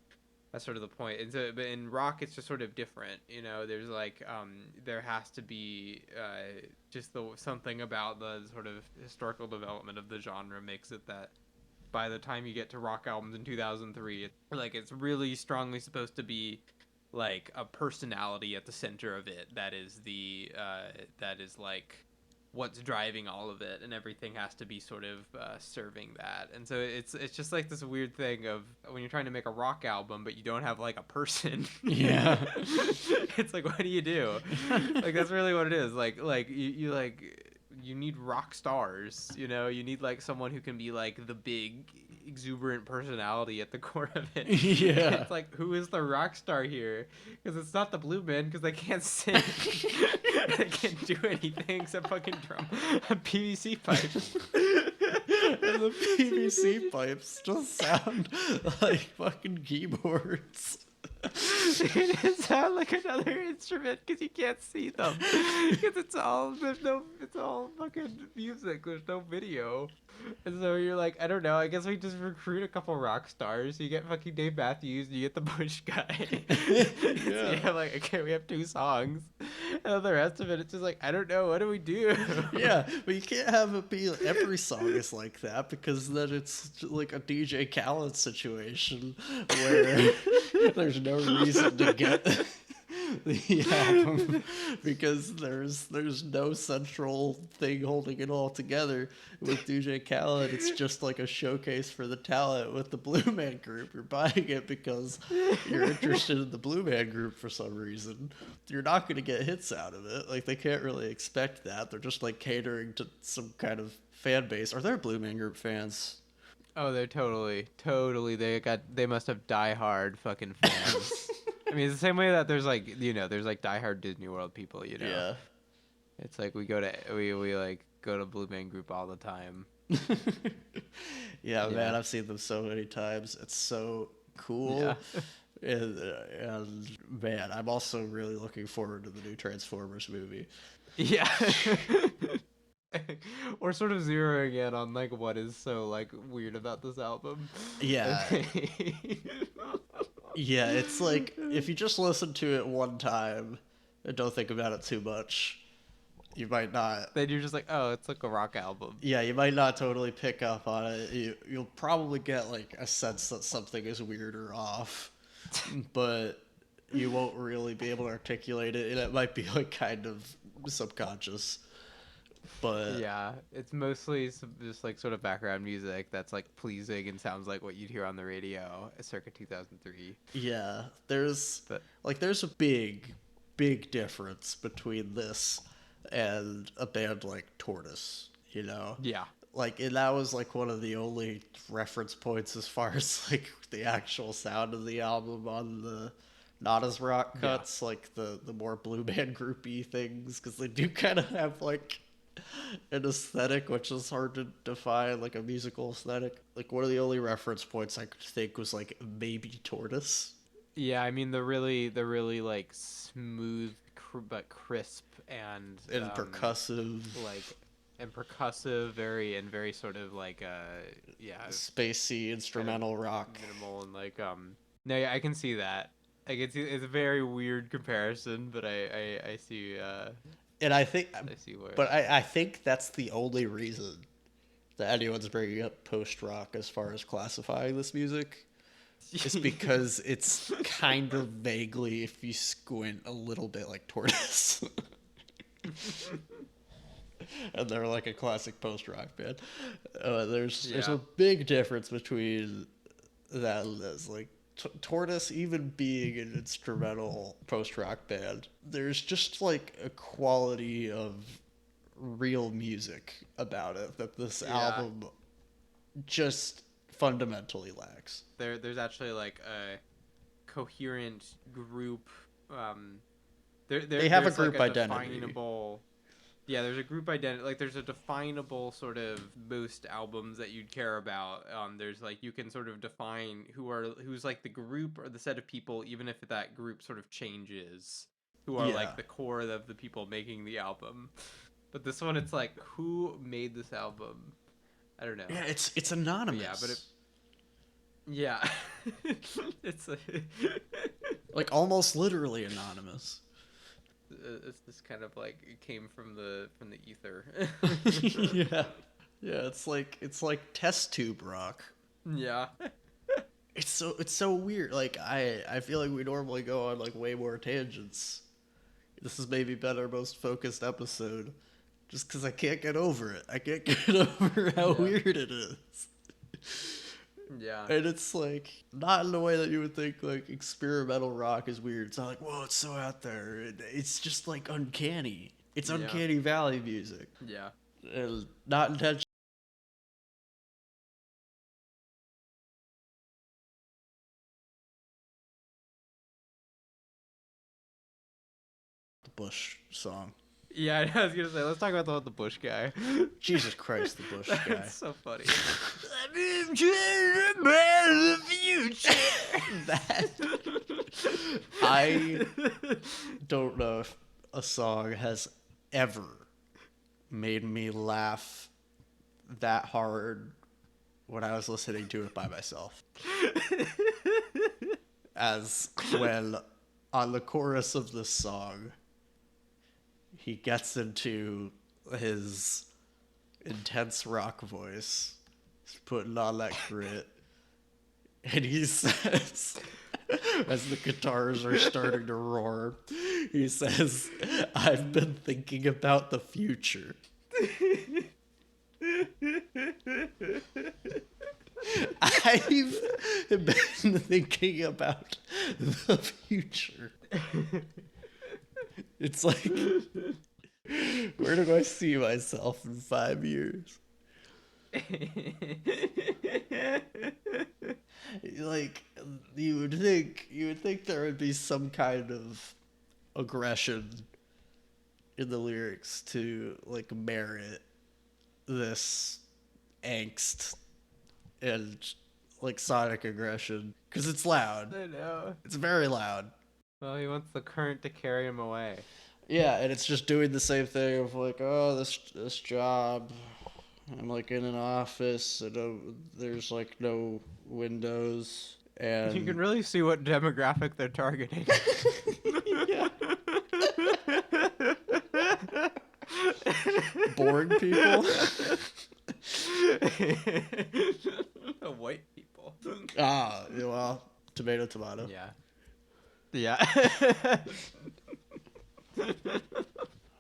That's sort of the point. And so, but in rock, it's just sort of different. You know, there's like, there has to be just something about the sort of historical development of the genre makes it that by the time you get to rock albums in 2003, it's really strongly supposed to be like a personality at the center of it. That is like what's driving all of it, and everything has to be sort of serving that. And so it's just like this weird thing of when you're trying to make a rock album but you don't have like a person. Yeah. It's like, what do you do? Like that's really what it is. Like you need rock stars, you know, you need like someone who can be like the big exuberant personality at the core of it. Yeah. It's like, who is the rock star here? Because it's not the Blue Men, because they can't sing. They can't do anything except fucking drum a PVC pipe. And the PVC pipes just sound like fucking keyboards. It sounds like another instrument because you can't see them. Because it's all fucking music. There's no video. And so you're like, I don't know, I guess we just recruit a couple rock stars. You get fucking Dave Matthews, you get the Bush guy. Yeah. So like, okay, we have 2 songs. And the rest of it, it's just like, I don't know, what do we do? Yeah, but you can't have it be every song is like that, because then it's like a DJ Khaled situation where there's no reason to get the album because there's no central thing holding it all together. With DJ Khaled, it's just like a showcase for the talent. With the Blue Man Group, you're buying it because you're interested in the Blue Man Group for some reason. You're not going to get hits out of it. Like, they can't really expect that. They're just like catering to some kind of fan base. Are there Blue Man Group fans? Oh, they're totally. They must have diehard fucking fans. I mean, it's the same way that there's like, there's like diehard Disney World people, Yeah. It's like we like go to Blue Man Group all the time. Yeah, man, I've seen them so many times. It's so cool. Yeah. And man, I'm also really looking forward to the new Transformers movie. Yeah. We're sort of zeroing in on like what is so like weird about this album. Yeah. Yeah, it's like if you just listen to it one time and don't think about it too much, you might not. Then you're just like, oh, it's like a rock album. Yeah, you might not totally pick up on it. You'll probably get like a sense that something is weird or off, but you won't really be able to articulate it, and it might be like kind of subconscious. But yeah, it's mostly just like sort of background music that's like pleasing and sounds like what you'd hear on the radio circa 2003. yeah, there's a big difference between this and a band like Tortoise, Yeah. Like, and that was like one of the only reference points as far as like the actual sound of the album on the not as rock cuts, like the more Blue Man groupy things, because they do kind of have like an aesthetic which is hard to define, like a musical aesthetic. Like, one of the only reference points I could think was like maybe Tortoise. Yeah, I mean the really like smooth but crisp and Percussive, very sort of like spacey instrumental rock, minimal and like no, yeah, I can see that. I can see it's a very weird comparison, but I see and I think I see where. but I think that's the only reason that anyone's bringing up post-rock as far as classifying this music. It's because it's kind of vaguely, if you squint a little bit, like Tortoise. And they're like a classic post-rock band. There's a big difference between that and this. Like, Tortoise, even being an instrumental post-rock band, there's just like a quality of real music about it that this album just fundamentally lacks. There's actually like a coherent group. They have a there's, group like, identity. There's a group identity. Like, there's a definable sort of most albums that you'd care about. There's like, you can sort of define who's like the group or the set of people, even if that group sort of changes, who are like the core of the people making the album. But this one, it's like, who made this album? I don't know. Yeah, it's anonymous. Yeah, but it's like almost literally anonymous. It's just kind of like it came from the ether. Yeah, it's like test tube rock. Yeah. It's so weird. Like, I feel like we normally go on like way more tangents. This has maybe been our most focused episode, just because I can't get over it. I can't get over how weird it is. Yeah. And it's like, not in the way that you would think like experimental rock is weird. It's not like, whoa, it's so out there. It's just like uncanny. It's uncanny valley music. Yeah. And not intentional. The Bush song. Yeah, I was gonna say, let's talk about the Bush guy. Jesus Christ, the Bush guy. That's so funny. I'm trying to man the future. I don't know if a song has ever made me laugh that hard when I was listening to it by myself. As when, on the chorus of this song, he gets into his intense rock voice. He's putting on that grit. And he says, as the guitars are starting to roar, He says, I've been thinking about the future. I've been thinking about the future. It's like, where do I see myself in 5 years? Like, you would think there would be some kind of aggression in the lyrics to like merit this angst and like sonic aggression, because it's loud. I know. It's very loud. Well, he wants the current to carry him away. Yeah, and it's just doing the same thing of like, oh, this job, I'm like in an office and there's like no windows, and You can really see what demographic they're targeting. yeah. Boring people. White people. Ah, yeah, well, tomato. Yeah. Yeah.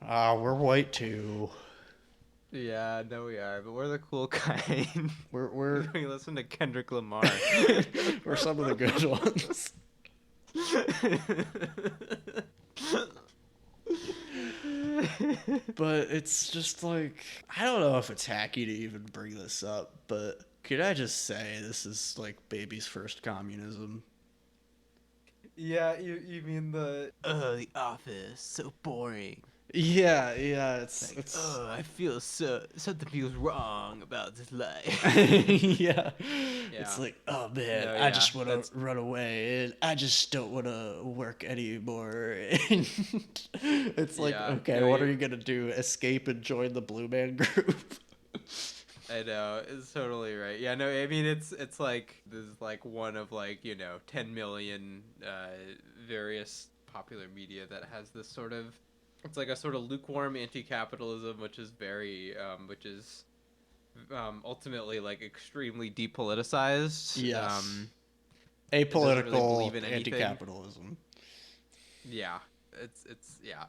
Ah, we're white too. Yeah, no, we are, but we're the cool kind. We're We listen to Kendrick Lamar. we're some of the good ones. But it's just like, I don't know if it's hacky to even bring this up, but could I just say this is like baby's first communism? Yeah, you mean the Office, so boring. Yeah, it's I feel something feels wrong about this life. yeah. Yeah. It's like, oh man, No, I yeah, just want that's- to run away and I just don't want to work anymore. And it's like, Yeah, okay, no, what you- are you gonna do? Escape and join the Blue Man Group? I know, it's totally right. Yeah, no, I mean it's like this is like one of like, 10 million various popular media that has this sort of, it's like a sort of lukewarm anti-capitalism, which is very ultimately like extremely depoliticized. Yes. Really Apolitical believe in anything. anti-capitalism. Yeah, it's yeah.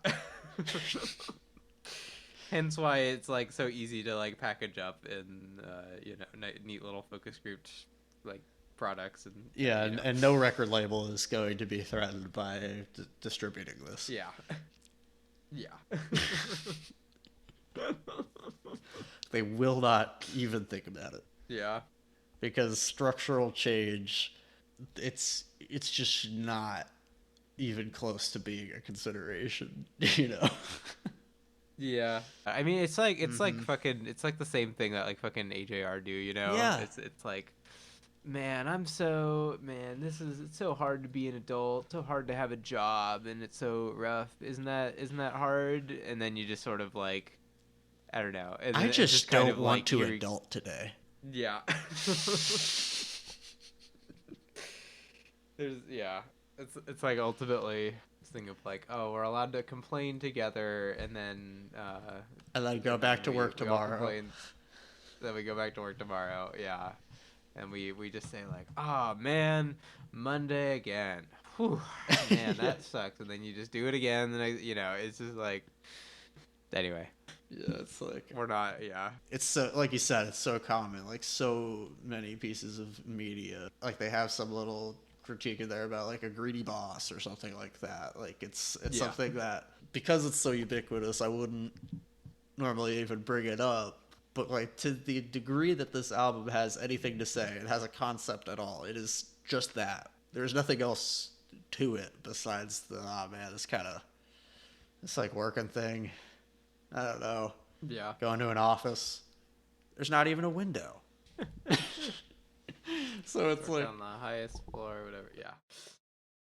Hence why it's like so easy to like package up in neat little focus grouped like products and Yeah, you know. and no record label is going to be threatened by distributing this. Yeah. Yeah. They will not even think about it. Yeah. Because structural change, it's just not even close to being a consideration, you know. Yeah. I mean, it's like fucking, it's like the same thing that like fucking AJR do, you know? Yeah. It's like, man, it's so hard to be an adult, so hard to have a job, and it's so rough. Isn't that hard? And then you just sort of like, I don't know. And I then it's just kind don't of want like to you're- adult today. Yeah. It's like ultimately this thing of like, oh, we're allowed to complain together, and then Go back to work we all tomorrow. complain, then we go back to work tomorrow. Yeah, and we just say like, oh man, Monday again. Whew, man, that sucks. And then you just do it again. And it's just like, anyway, Yeah, it's like, we're not. Yeah. it's so, like you said, it's so common. Like so many pieces of media, like they have some little critique in there about like a greedy boss or something like that. Like it's Yeah. something that, because it's so ubiquitous, I wouldn't normally even bring it up. But like to the degree that this album has anything to say, it has a concept at all. It is just that. There's nothing else to it besides the, oh man, this like working thing. I don't know. Yeah. Going to an office. There's not even a window. So it's like, on the highest floor or whatever. Yeah.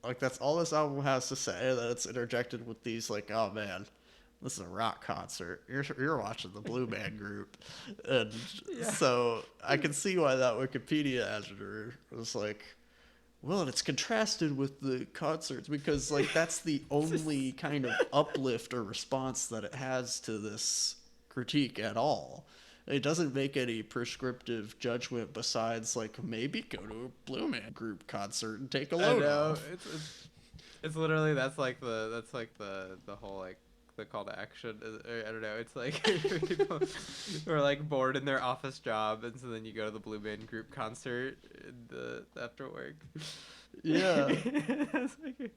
like that's all this album has to say, that it's interjected with these like, oh man, this is a rock concert. You're watching the Blue Man Group. And so I can see why that Wikipedia editor was like, well, and it's contrasted with the concerts, because like that's the only kind of uplift or response that it has to this critique at all. It doesn't make any prescriptive judgment besides like maybe go to a Blue Man Group concert and take a load I know. off. It's literally that's like the whole like the call to action. I don't know. It's like people who are like bored in their office job, and so then you go to the Blue Man Group concert after work. Yeah. It's like-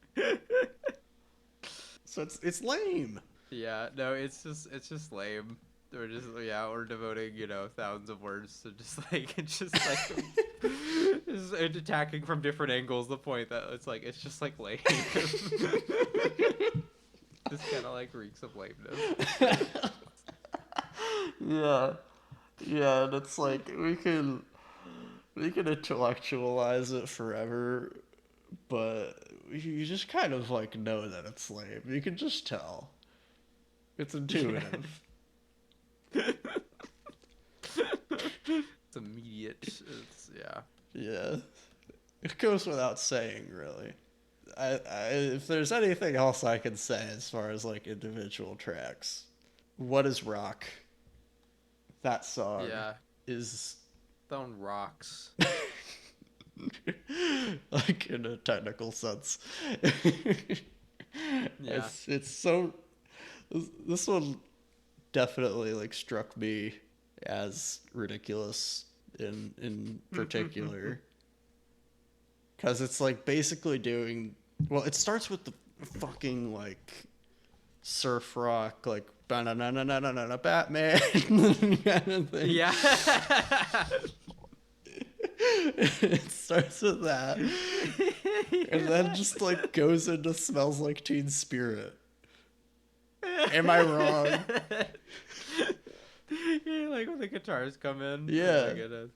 So it's lame. yeah, no, it's just lame. We're devoting thousands of words to just like it's just like just attacking from different angles. The point that it's just like lame. Just kind of like reeks of lameness. Yeah. Yeah, and it's like we can intellectualize it forever, but you just kind of like know that it's lame. You can just tell. It's intuitive. It's immediate. Yeah. Yeah. It goes without saying, really. I if there's anything else I can say as far as like individual tracks, What Is Rock? That song Yeah. is Throwing rocks. like in a technical sense. Yeah. It's so this one definitely like struck me as ridiculous in particular. Cause it's like basically doing it starts with the fucking like surf rock like ba-na-na-na-na-na-na Batman kind of thing. Yeah. It starts with that. And then just like goes into Smells Like Teen Spirit. Am I wrong? Yeah, like when the guitars come in. Yeah. Oh my goodness.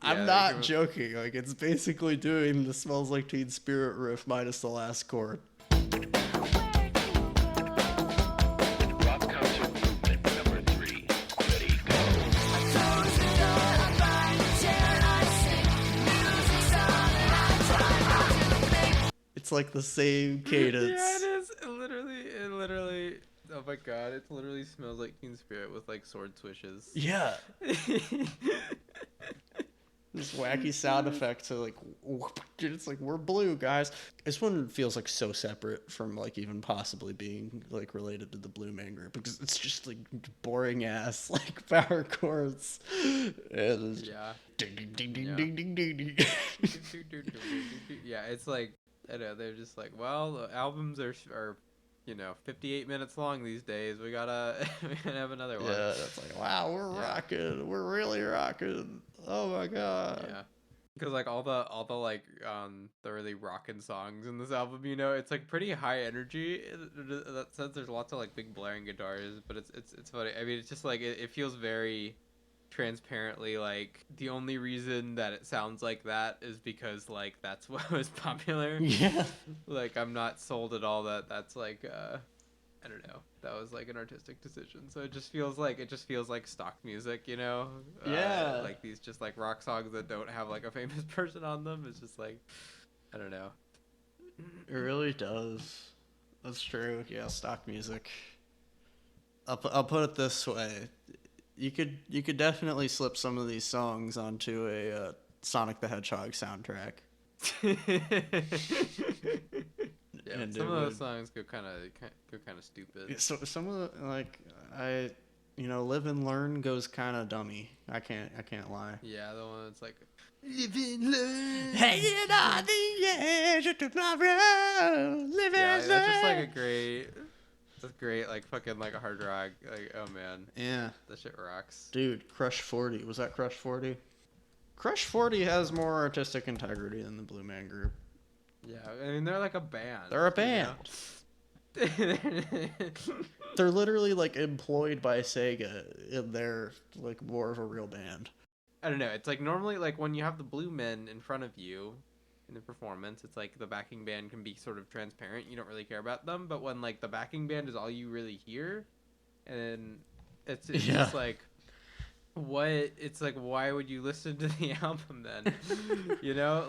I'm Yeah, not like- joking. Like it's basically doing the Smells Like Teen Spirit riff minus the last chord. Rock concert movement number 3. Ready, go. It's like the same cadence. Yeah, it is. It literally. Oh my god! It literally smells like Teen Spirit with like sword swishes. Yeah. This wacky sound effects are like, it's like we're blue, guys. This one feels like so separate from like even possibly being like related to the Blue Man Group because it's just like boring ass like power chords. And Yeah. ding ding ding ding Yeah. ding ding ding ding. Yeah, it's like I know they're just like, well, the albums are 58 minutes long these days. We gotta have another one. Yeah, it's like wow, we're Yeah. rocking, we're really rocking. Oh my god. Yeah. Because like all the like the really rockin' songs in this album, it's like pretty high energy in that sense. There's lots of like big blaring guitars, but it's funny. I mean, it's just like it feels very transparently like the only reason that it sounds like that is because like that's what was popular. Yeah. Like I'm not sold at all that that's like I don't know. That was like an artistic decision. So it just feels like stock music, Yeah. like these just like rock songs that don't have like a famous person on them. It's just like I don't know. It really does. That's true. Yeah, stock music. I'll put it this way: you could definitely slip some of these songs onto a Sonic the Hedgehog soundtrack. Yeah, And some it of those would- songs go kind of stupid. So some of the like Live and Learn goes kind of dummy. I can't lie. Yeah, the one that's like live and learn. Hanging on the edge of tomorrow, live Yeah, and that's just like learn. that's great, like fucking like a hard rock. Like oh man, Yeah, that shit rocks. dude, Crush 40. Was that Crush 40? Crush 40 has more artistic integrity than the Blue Man Group. Yeah, I mean they're like a band. They're a band. They're literally like employed by Sega, and they're like more of a real band. I don't know. It's like normally like when you have the Blue Men in front of you in the performance, it's like the backing band can be sort of transparent. You don't really care about them, but when like the backing band is all you really hear, and it's Yeah. just like what it's like why would you listen to the album then?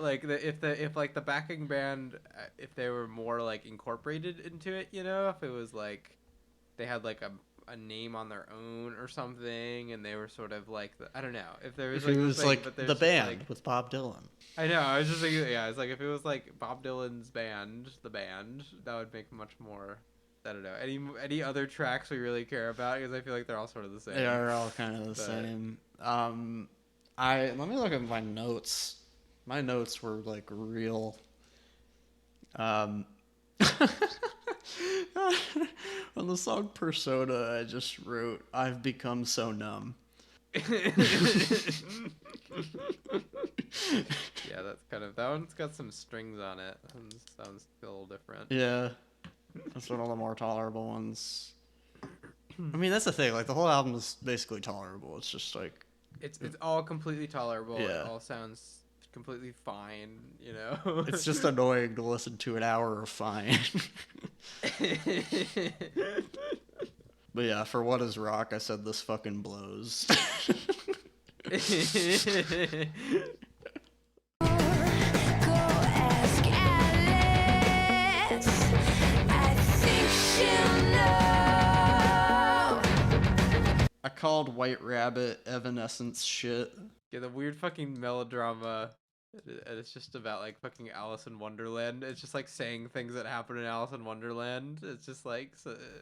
Like if the backing band if they were more like incorporated into it, if it was like they had like a name on their own or something, and they were sort of like I don't know if there was If like it the was thing, like but there's the just, band like, with Bob Dylan. I know. I was just thinking, yeah, it's like if it was like Bob Dylan's band, the band, that would make much more. I don't know. Any other tracks we really care about, because I feel like they're all sort of the same. They are all kind of the But- same. Let me look at my notes. My notes were like real. On the song Persona, I just wrote, "I've become so numb." Yeah, that's kind of that one's got some strings on it. That one sounds a little different. Yeah, that's one of the more tolerable ones. I mean, that's the thing. Like the whole album is basically tolerable. It's just like It's all completely tolerable. Yeah. It all sounds completely fine, you know. it's just annoying to listen to an hour of Fine. But yeah, for What Is Rock, I said this fucking blows. Go ask Alice. I think she'll know. I called White Rabbit Evanescence shit. Yeah, the weird fucking melodrama. And it's just about like fucking Alice in Wonderland. It's just like saying things that happen in Alice in Wonderland. It's just like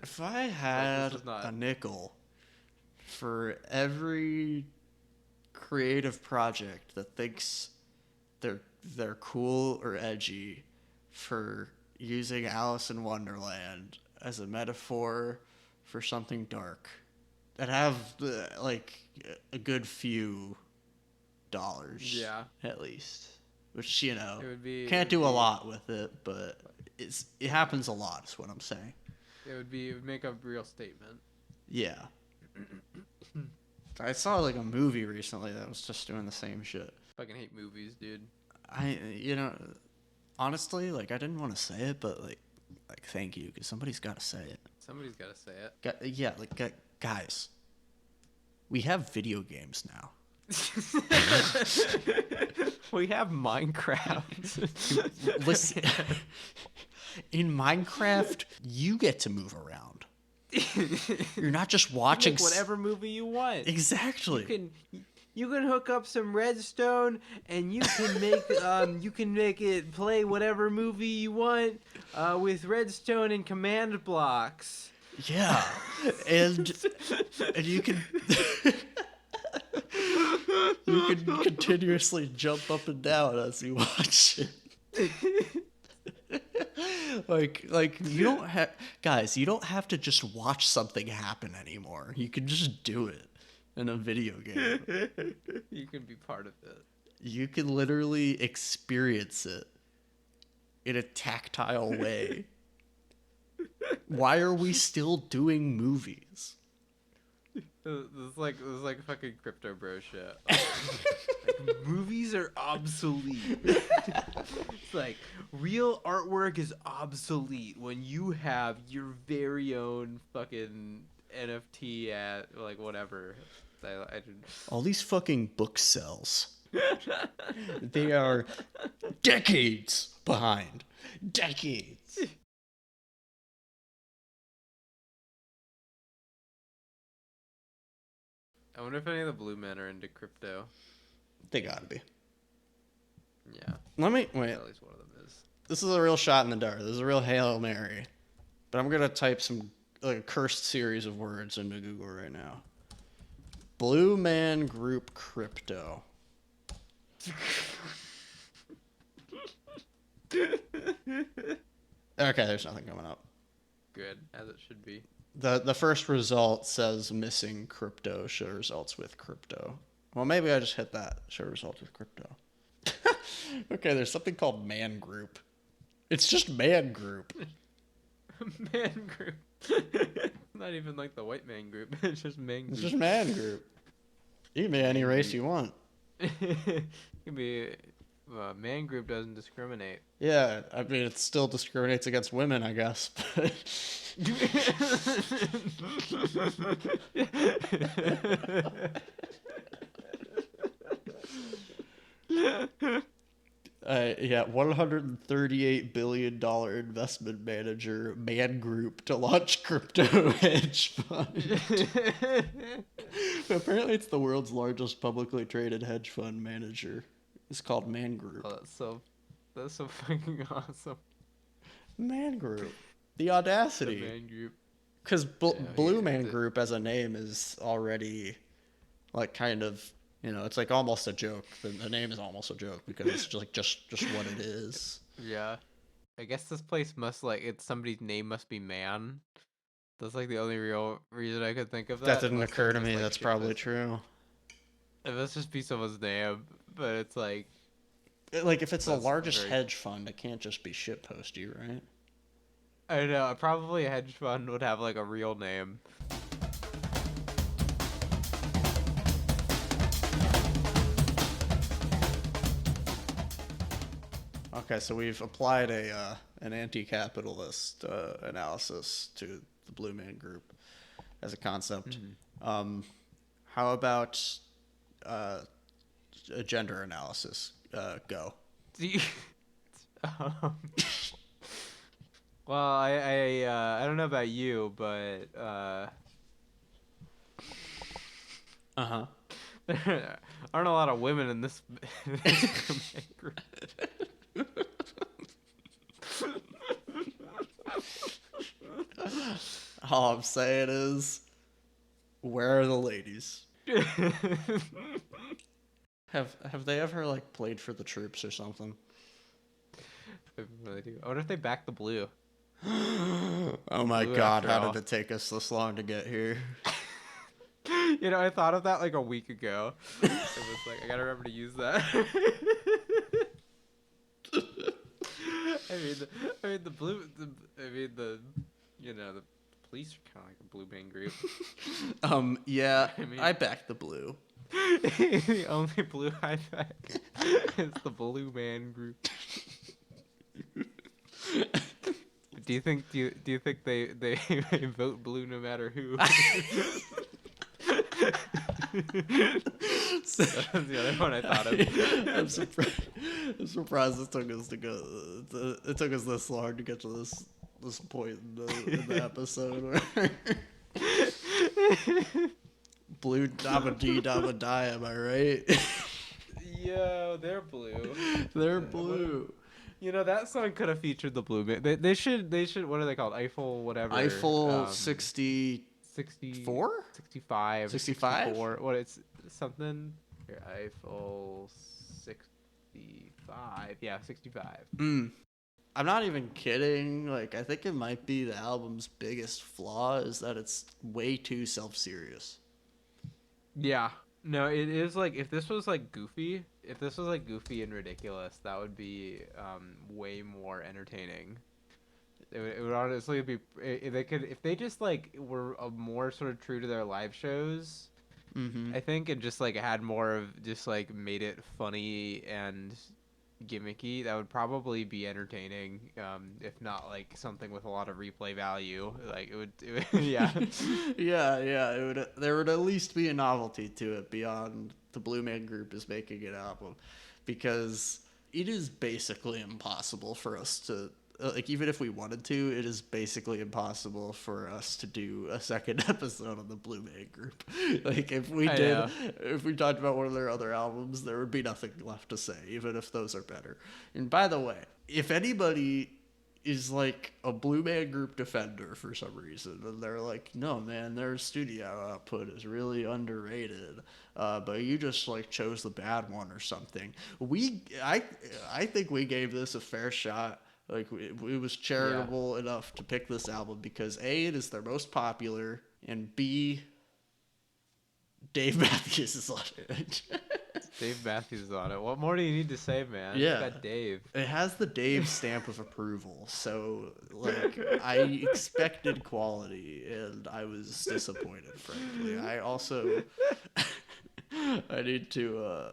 If I had is not- a nickel for every creative project that thinks they're cool or edgy for using Alice in Wonderland as a metaphor for something dark, that have like a good few dollars, Yeah. at least, which you know It would be can't do a lot with it, but it happens a lot is what I'm saying. it would make a real statement. Yeah. I saw like a movie recently that was just doing the same shit. Fucking hate movies, dude. Honestly, like I didn't want to say it, but like thank you, because somebody's got to say it. Somebody's got to say it. Yeah, like guys, we have video games now. We have Minecraft. Listen, in Minecraft, you get to move around. You're not just watching Make whatever movie you want. Exactly. You can hook up some redstone and you can make it play whatever movie you want with redstone and command blocks. Yeah, and you can you can continuously jump up and down as you watch it. like you don't have guys, you don't have to just watch something happen anymore. You can just do it in a video game. You can be part of it. You can literally experience it in a tactile way. Why are we still doing movies? This is like fucking crypto bro shit. Like, movies are obsolete. It's like real artwork is obsolete when you have your very own fucking NFT at like whatever. I didn't. All these fucking book sales. They are decades behind. Decades. I wonder if any of the blue men are into crypto. They gotta be. Yeah, Let me wait. at least one of them is. This is a real shot in the dark. This is a real Hail Mary. But I'm gonna type some like a cursed series of words into Google right now. Blue Man Group crypto. Okay, there's nothing coming up. Good, as it should be. The first result says missing crypto. Show results with crypto. Well, maybe I just hit that. Show results with crypto. Okay, there's something called Man Group. It's just Man Group. Man group. Not even like the white man group. It's just man group. It's just Man Group. You can be any race you want. It can be. Man group doesn't discriminate. Yeah, I mean, it still discriminates against women, I guess. Yeah, $138 billion investment manager Man Group to launch crypto hedge fund. Apparently, it's the world's largest publicly traded hedge fund manager. It's called Man Group. Oh, that's so fucking awesome. Man Group. The The audacity. Man Group. Because Yeah, Blue yeah, Man the- Group as a name is already, like, kind of, it's like almost a joke. The name is almost a joke because it's just what it is. Yeah. I guess this place must it's somebody's name must be Man. That's like the only real reason I could think of That that. didn't unless occur they're to just, me. like, That's shit probably post- true. It must just be someone's name, but it's like Like, if it's the That's largest very- hedge fund, it can't just be shitposty, right? I don't know. Probably a hedge fund would have like a real name. Okay, so we've applied an anti-capitalist analysis to the Blue Man Group as a concept. How about a gender analysis? Go. Um, well, I don't know about you, but Uh-huh. there aren't a lot of women in this, group. All I'm saying is, where are the ladies? Have they ever like played for the troops or something? I really do. I wonder if they back the blue. Oh my Blue god, after how all. did it take us this long to get here? You know, I thought of that like a week ago. I was like, I gotta remember to use that. The blue. The police are kind of like a blue man group. Yeah, I mean- I backed the blue. The only blue I back is the blue man group. Do you think they vote blue no matter who? That's the other one I thought of. I'm surprised it took us it took us this long to get to this point in the episode. Blue Dabba Dee Dabba Die, am I right? Yo, they're blue. They're blue. You know, that song could have featured the blue man. They should. What are they called? Eiffel whatever. Eiffel 60. 64? 65. 65? 64. What it's something? Here, Eiffel 65. Yeah, 65. I'm not even kidding. Like, I think it might be the album's biggest flaw is that it's way too self-serious. Yeah. No, it is like if this was like goofy and ridiculous, that would be way more entertaining. It would honestly be if they just like were more sort of true to their live shows, I think, and just like had more of just like made it funny and gimmicky, that would probably be entertaining, if not like something with a lot of replay value. Like it would yeah. Yeah, there would at least be a novelty to it beyond the Blue Man Group is making an album, because it is basically impossible for us to like, even if we wanted to, it is basically impossible for us to do a second episode on the Blue Man Group. Like, if we talked about one of their other albums, there would be nothing left to say, even if those are better. And by the way, if anybody is like a Blue Man Group defender for some reason, and they're like, no man, their studio output is really underrated, but you just like chose the bad one or something, I think we gave this a fair shot. Like, it was charitable enough to pick this album because A, it is their most popular, and B, Dave Matthews is on it. Dave Matthews is on it. What more do you need to say, man? Yeah. You got Dave. It has the Dave stamp of approval, so like I expected quality, and I was disappointed. Frankly, I also I need to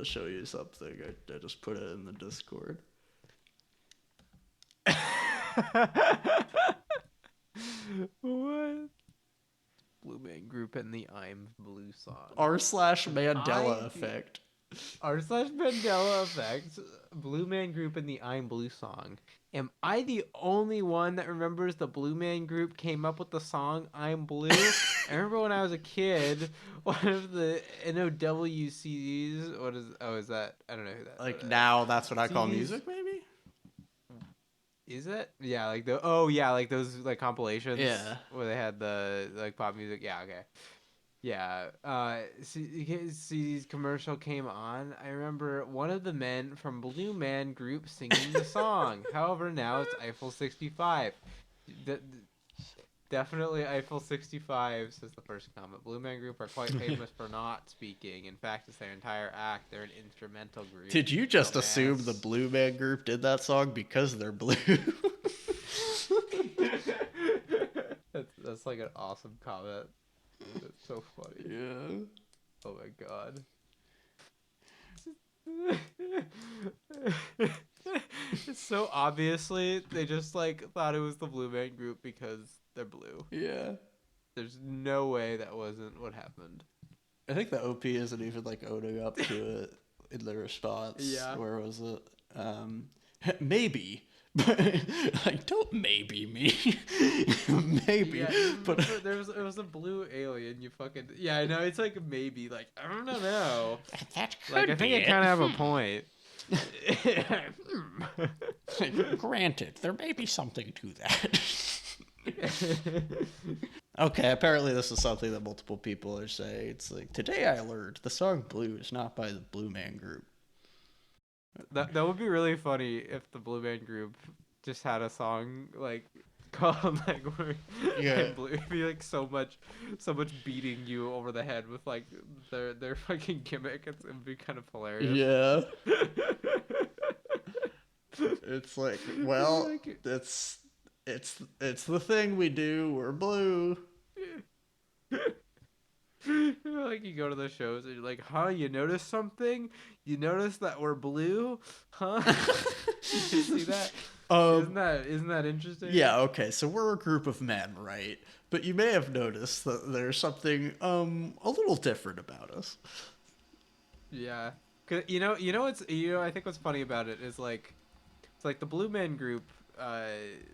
show you something. I just put it in the Discord. What? Blue Man Group and the I'm Blue song. R/Mandela I- effect. r/Mandela Effect, Blue Man Group, and the I'm Blue song. Am I the only one that remembers the Blue Man Group came up with the song I'm Blue? I remember when I was a kid, one of the NOW CDs. What is? Oh, is that? I don't know who that. Like now, that's what I call CDs. music, maybe. Is it? Yeah, like like those like compilations. Yeah. Where they had the like pop music. Yeah. Okay. Yeah. CD's commercial came on. I remember one of the men from Blue Man Group singing the song. However, now it's Eiffel 65. Definitely Eiffel 65, says the first comment. Blue Man Group are quite famous for not speaking. In fact, it's their entire act. They're an instrumental group. Did you just Dumbass. assume the Blue Man Group did that song because they're blue? That's like an awesome comment. That's so funny. Yeah. Oh my god. It's so obviously they just like thought it was the Blue Man Group because they're blue. Yeah. There's no way that wasn't what happened. I think the OP isn't even like owning up to it in the response. Yeah. Where was it? Maybe. But like, don't maybe me. Maybe. Yeah, but it was a blue alien. You fucking I know it's like maybe like I don't know. that could Like I think I kind of have a point. Granted, there may be something to that. Okay, apparently this is something that multiple people are saying. It's like, today I learned the song Blue is not by the Blue Man Group. That would be really funny if the Blue Man Group just had a song like called like where Yeah. Blue. It'd be like so much beating you over the head with like their fucking gimmick. It'd be kind of hilarious. Yeah. It's like, well, Like- it's the thing we do. We're blue. Like you go to the shows and you're like, huh? You notice something? You notice that we're blue? Huh? You see that? Isn't that interesting? Yeah, okay, so we're a group of men, right? But you may have noticed that there's something a little different about us. Yeah. 'Cause I think what's funny about it is like it's like the Blue Man Group,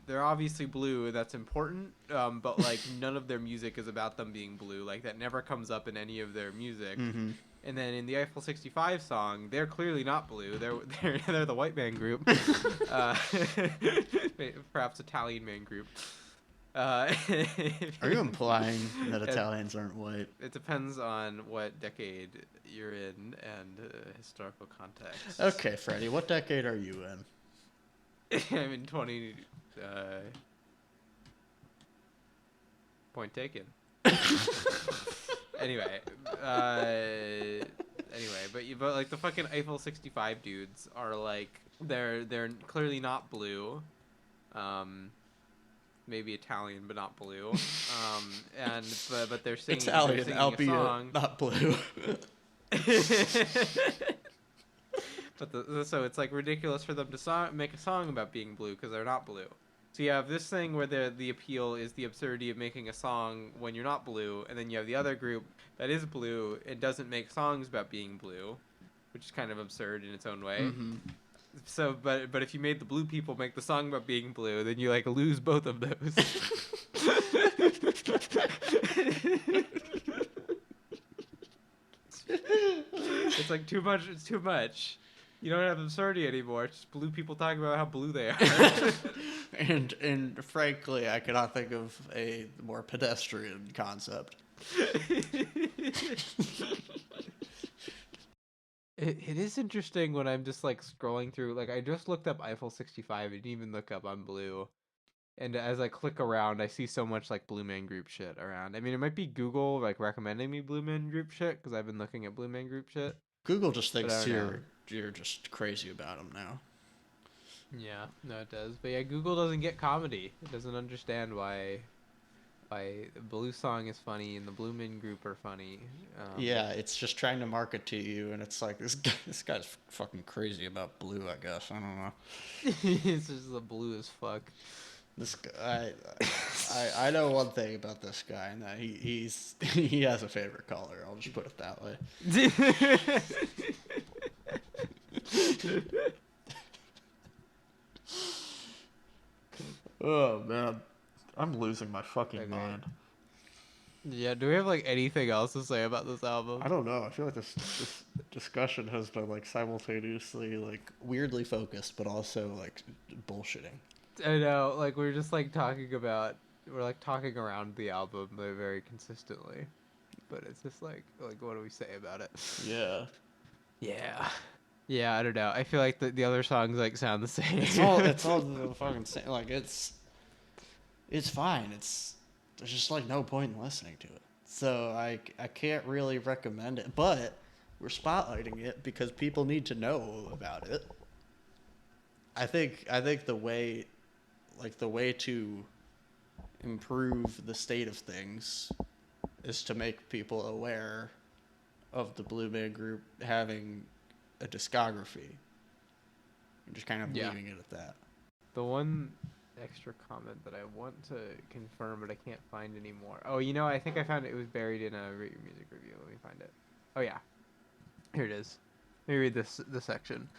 they're obviously blue, that's important, but like none of their music is about them being blue. Like that never comes up in any of their music. Mm-hmm. And then in the Eiffel 65 song, they're clearly not blue. They're the white man group. Perhaps Italian man group. Are you implying that Italians aren't white? It depends on what decade you're in and historical context. Okay, Freddie, what decade are you in? I'm in 20. Point taken. Anyway, but like the fucking Eiffel 65 dudes are like they're clearly not blue, maybe Italian but not blue, but they're singing Italian, a albeit song. not blue. But so it's like ridiculous for them to make a song about being blue because they're not blue. So you have this thing where the appeal is the absurdity of making a song when you're not blue, and then you have the other group that is blue and doesn't make songs about being blue, which is kind of absurd in its own way. Mm-hmm. So, but if you made the blue people make the song about being blue, then you like lose both of those. It's like too much. It's too much. You don't have absurdity anymore. It's just blue people talking about how blue they are. And frankly, I cannot think of a more pedestrian concept. It is interesting when I'm just like scrolling through. Like I just looked up Eiffel 65. I didn't even look up I'm Blue. And as I click around, I see so much like Blue Man Group shit around. I mean, it might be Google like recommending me Blue Man Group shit because I've been looking at Blue Man Group shit. Google just But I thinks don't know. you're just crazy about them now. Yeah, no, it does. But yeah, Google doesn't get comedy. It doesn't understand why the Blue song is funny and the Blue Man Group are funny. Yeah, it's just trying to market to you, and it's like this guy's fucking crazy about blue. I guess I don't know. It's just the blue as fuck. This guy, I know one thing about this guy, and that he has a favorite color. I'll just put it that way. losing my fucking Okay. mind. Yeah, do we have like anything else to say about this album? I don't know. I feel like this discussion has been like simultaneously like weirdly focused, but also like bullshitting. I know, like we're just like we're like talking around the album very consistently, but it's just like what do we say about it? Yeah. Yeah, yeah, I don't know. I feel like the other songs like sound the same. It's all the fucking same. Like it's fine. There's just like no point in listening to it. So I can't really recommend it, but we're spotlighting it because people need to know about it. I think the way to improve the state of things is to make people aware of the Blue Man Group having a discography. I'm just kind of Yeah. leaving it at that. The one extra comment that I want to confirm, but I can't find anymore. Oh, you know, I think I found it. It was buried in a Rate Your Music review. Let me find it. Oh yeah, here it is. Let me read this section.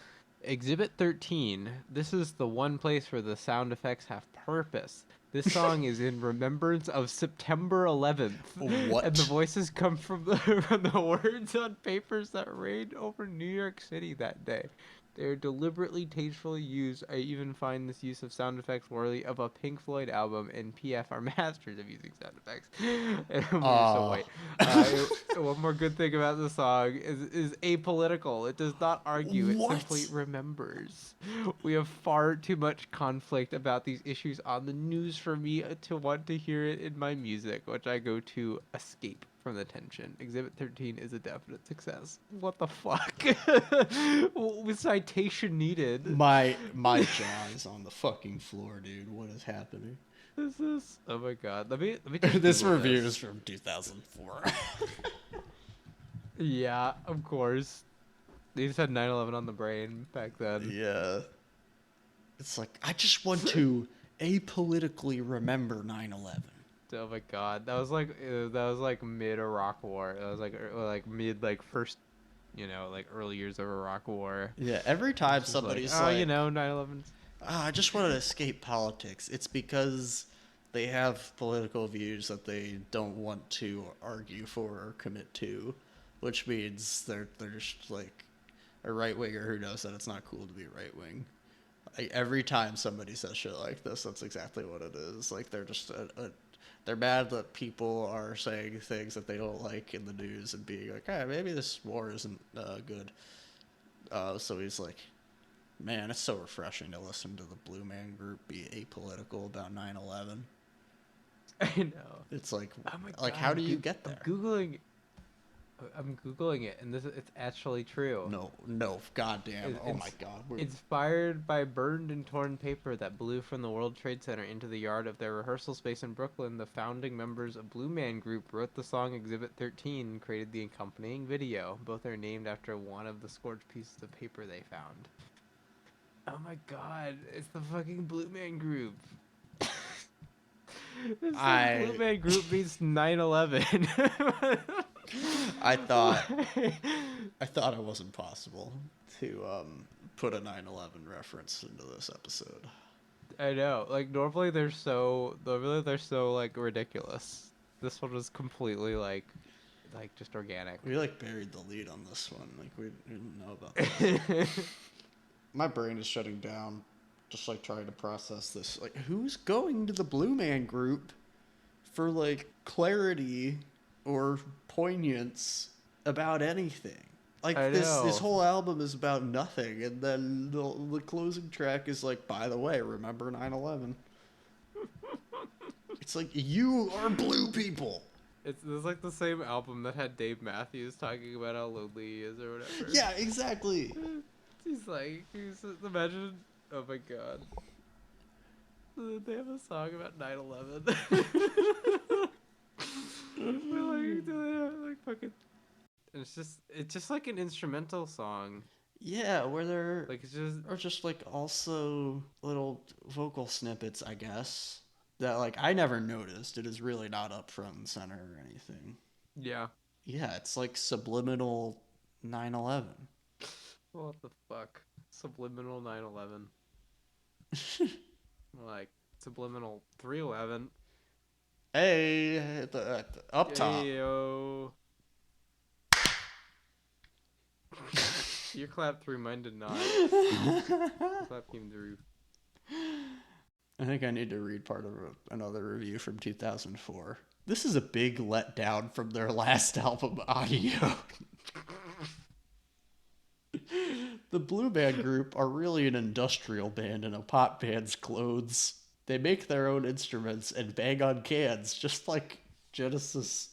Exhibit 13. This is the one place where the sound effects have purpose. This song is in remembrance of September 11th. What? And the voices come from from the words on papers that rained over New York City that day. They are deliberately tastefully used. I even find this use of sound effects worthy of a Pink Floyd album, and PF are masters of using sound effects. And we're so white. One more good thing about the song is apolitical. It does not argue. What? It simply remembers. We have far too much conflict about these issues on the news for me to want to hear it in my music, which I go to escape from the tension. Exhibit 13 is a definite success. What the fuck? With citation needed. My jaw is on the fucking floor, dude. What is happening? This is oh my god. Let me just This Google review this. is from 2004. Yeah, of course. They just had 9/11 on the brain back then. Yeah. It's like I just want to apolitically remember 9/11. Oh my god, that was like mid Iraq War. That was like mid like first, like early years of Iraq War. Yeah, every time Just somebody's like, like, 9/11. I just want to escape politics. It's because they have political views that they don't want to argue for or commit to, which means they're just like a right winger who knows that it's not cool to be right wing. Like, every time somebody says shit like this, that's exactly what it is. Like they're just they're mad that people are saying things that they don't like in the news and being like, maybe this war isn't good. So he's like, man, it's so refreshing to listen to the Blue Man Group be apolitical about 9/11. I know. It's like, Oh my like God, how do you get there? I'm googling it, and it's actually true. No, goddamn! Oh my god! Inspired by burned and torn paper that blew from the World Trade Center into the yard of their rehearsal space in Brooklyn, the founding members of Blue Man Group wrote the song Exhibit 13 and created the accompanying video. Both are named after one of the scorched pieces of paper they found. Oh my god, it's the fucking Blue Man Group. This Blue Man Group means 9/11. I thought it wasn't possible to put a 9/11 reference into this episode. I know. Like normally they're so like ridiculous. This one was completely like just organic. We like buried the lead on this one. Like we didn't know about this. My brain is shutting down, just like trying to process this. Like who's going to the Blue Man Group for like clarity or poignance about anything? Like this whole album is about nothing, and then the closing track is like, by the way, remember 9/11. It's like, you are blue people. It's like the same album that had Dave Matthews talking about how lonely he is or whatever. Yeah, exactly. Imagine, oh my god. They have a song about 9/11. like fucking. It's just like an instrumental song. Yeah, where they're like it's just or just like also little vocal snippets, I guess, that like I never noticed. It is really not up front and center or anything. Yeah. Yeah, it's like subliminal 9/11. What the fuck? Subliminal 9/11. Like subliminal 3/11. Hey, up top. Ayo. Your clap through, mine did not. Clap came through. I think I need to read part of another review from 2004. This is a big letdown from their last album, Audio. The Blue Man Group are really an industrial band in a pop band's clothes. They make their own instruments and bang on cans, just like Genesis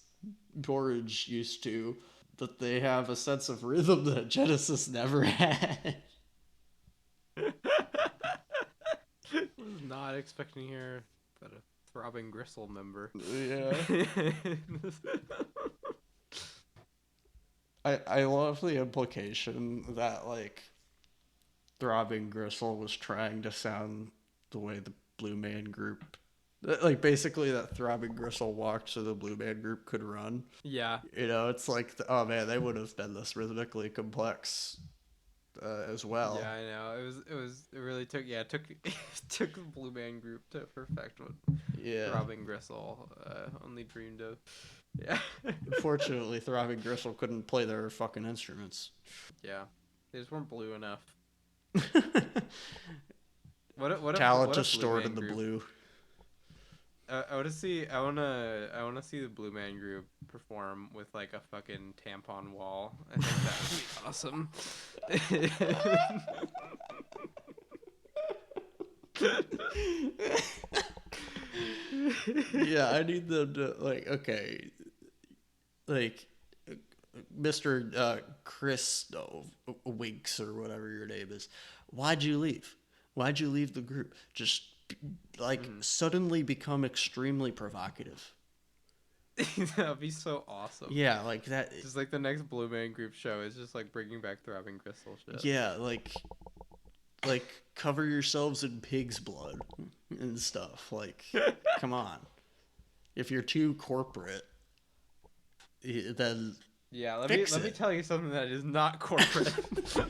Gorge used to. But they have a sense of rhythm that Genesis never had. Was not expecting here that a throbbing gristle member. Yeah. I love the implication that, like, Throbbing Gristle was trying to sound the way the Blue Man Group... Like, basically that Throbbing Gristle walked so the Blue Man Group could run. Yeah. You know, it's like, oh man, they would have been this rhythmically complex as well. Yeah, I know. It really took it took the Blue Man Group to perfect what Yeah. Throbbing Gristle only dreamed of. Yeah. Unfortunately, Throbbing Gristle couldn't play their fucking instruments. Yeah. They just weren't blue enough. What Talent what just Blue stored Man in the Group- blue. I want to see. I wanna see the Blue Man Group perform with like a fucking tampon wall. I think that would be awesome. Yeah, I need them to, like, okay, like, Mr. Chris Winks or whatever your name is. Why'd you leave? Why'd you leave the group? Just like suddenly become extremely provocative. That'd be so awesome. Yeah, like that. Just like the next Blue Man Group show is just like bringing back Throbbing Gristle shit. Yeah, like cover yourselves in pig's blood and stuff. Like, come on. If you're too corporate, then Yeah, let Fix me it. tell you something that is not corporate.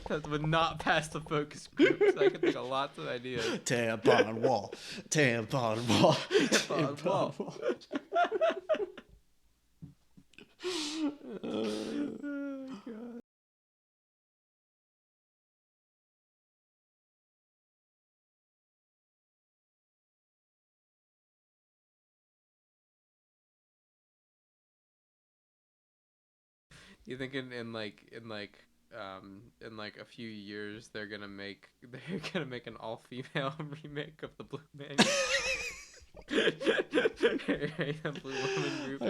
That would not pass the focus groups. I can think of lots of ideas. tampon wall, tampon wall, Tampon wall. Oh, God. You think in a few years they're gonna make an all female remake of the Blue Man the Blue Woman Group.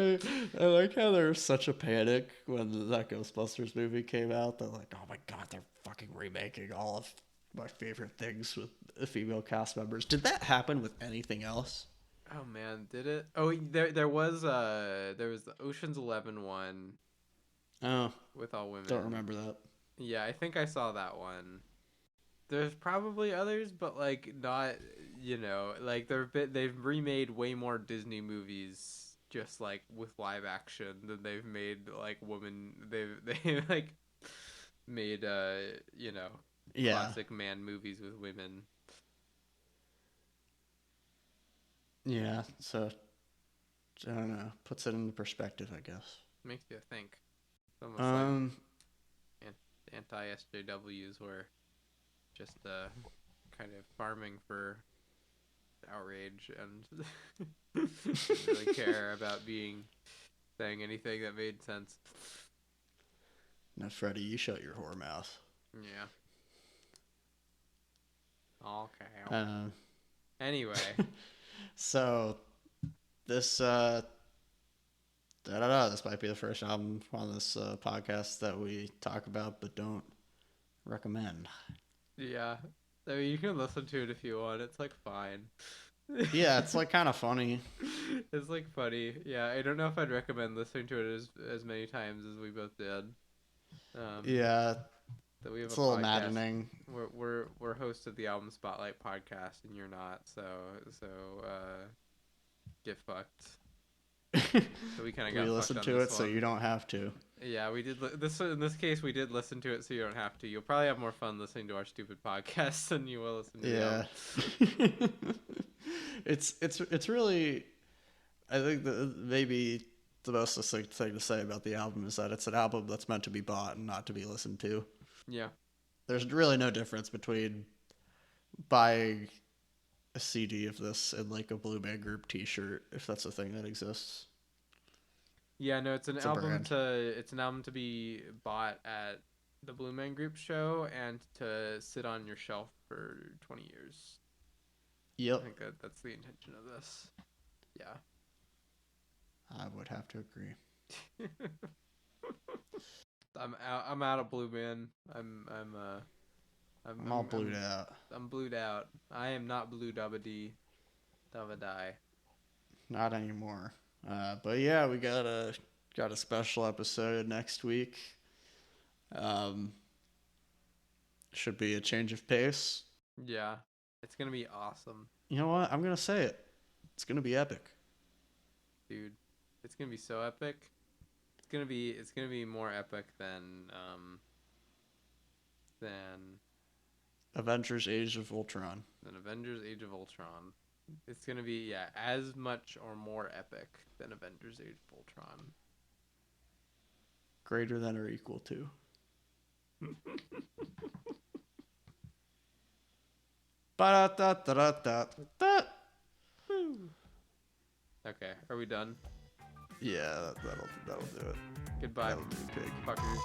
I like how there was such a panic when that Ghostbusters movie came out. They're like, oh my god, they're fucking remaking all of my favorite things with female cast members. Did that happen with anything else? Oh man, did it? Oh, there was the Ocean's 11 one Oh, with all women. don't remember that. Yeah, I think I saw that one. There's probably others, but like not, like they've remade way more Disney movies just like with live action than they've made like woman. They've like made Yeah. classic man movies with women. Yeah, so I don't know. Puts it into perspective, I guess. Makes you think. It's almost like anti-SJWs were just kind of farming for outrage and didn't really care about saying anything that made sense. Now, Freddie, you shut your whore mouth. Yeah. Okay. Anyway. So this I don't know, this might be the first album on this podcast that we talk about but don't recommend. Yeah. I mean, you can listen to it if you want. It's like fine. Yeah, it's like kind of funny. It's like funny. Yeah, I don't know if I'd recommend listening to it as many times as we both did. Yeah, That we have it's a little podcast. maddening. We're hosts of the Album Spotlight podcast, and you're not. So get fucked. So we kind of got. We fucked listen on to this it so one. you don't have to. Yeah, we did. In this case, we did listen to it, so you don't have to. You'll probably have more fun listening to our stupid podcast than you will listen to. Yeah. It's really, I think that maybe the most succinct thing to say about the album is that it's an album that's meant to be bought and not to be listened to. Yeah. There's really no difference between buying a CD of this and like a Blue Man Group T-shirt, if that's a thing that exists. Yeah, no, it's an It's a album brand. it's an album to be bought at the Blue Man Group show and to sit on your shelf for 20 years. I Yep, think that's the intention of this. Yeah. I would have to agree. I'm out of Blue Man. I'm I'm all blued out. I'm blued out. I am not blue dabba die. Not anymore. But yeah, we got a special episode next week. Should be a change of pace. Yeah. It's gonna be awesome, You know what? I'm gonna say it. It's gonna be epic. dude. It's gonna be so epic. It's gonna be more epic than Avengers: Age of Ultron. Avengers Age of Ultron. It's gonna be as much or more epic than Avengers Age of Ultron. Greater than or equal to. Ba-da-da-da-da-da. Okay, are we done? Yeah, that'll do it. Goodbye, That'll do, pig. fuckers.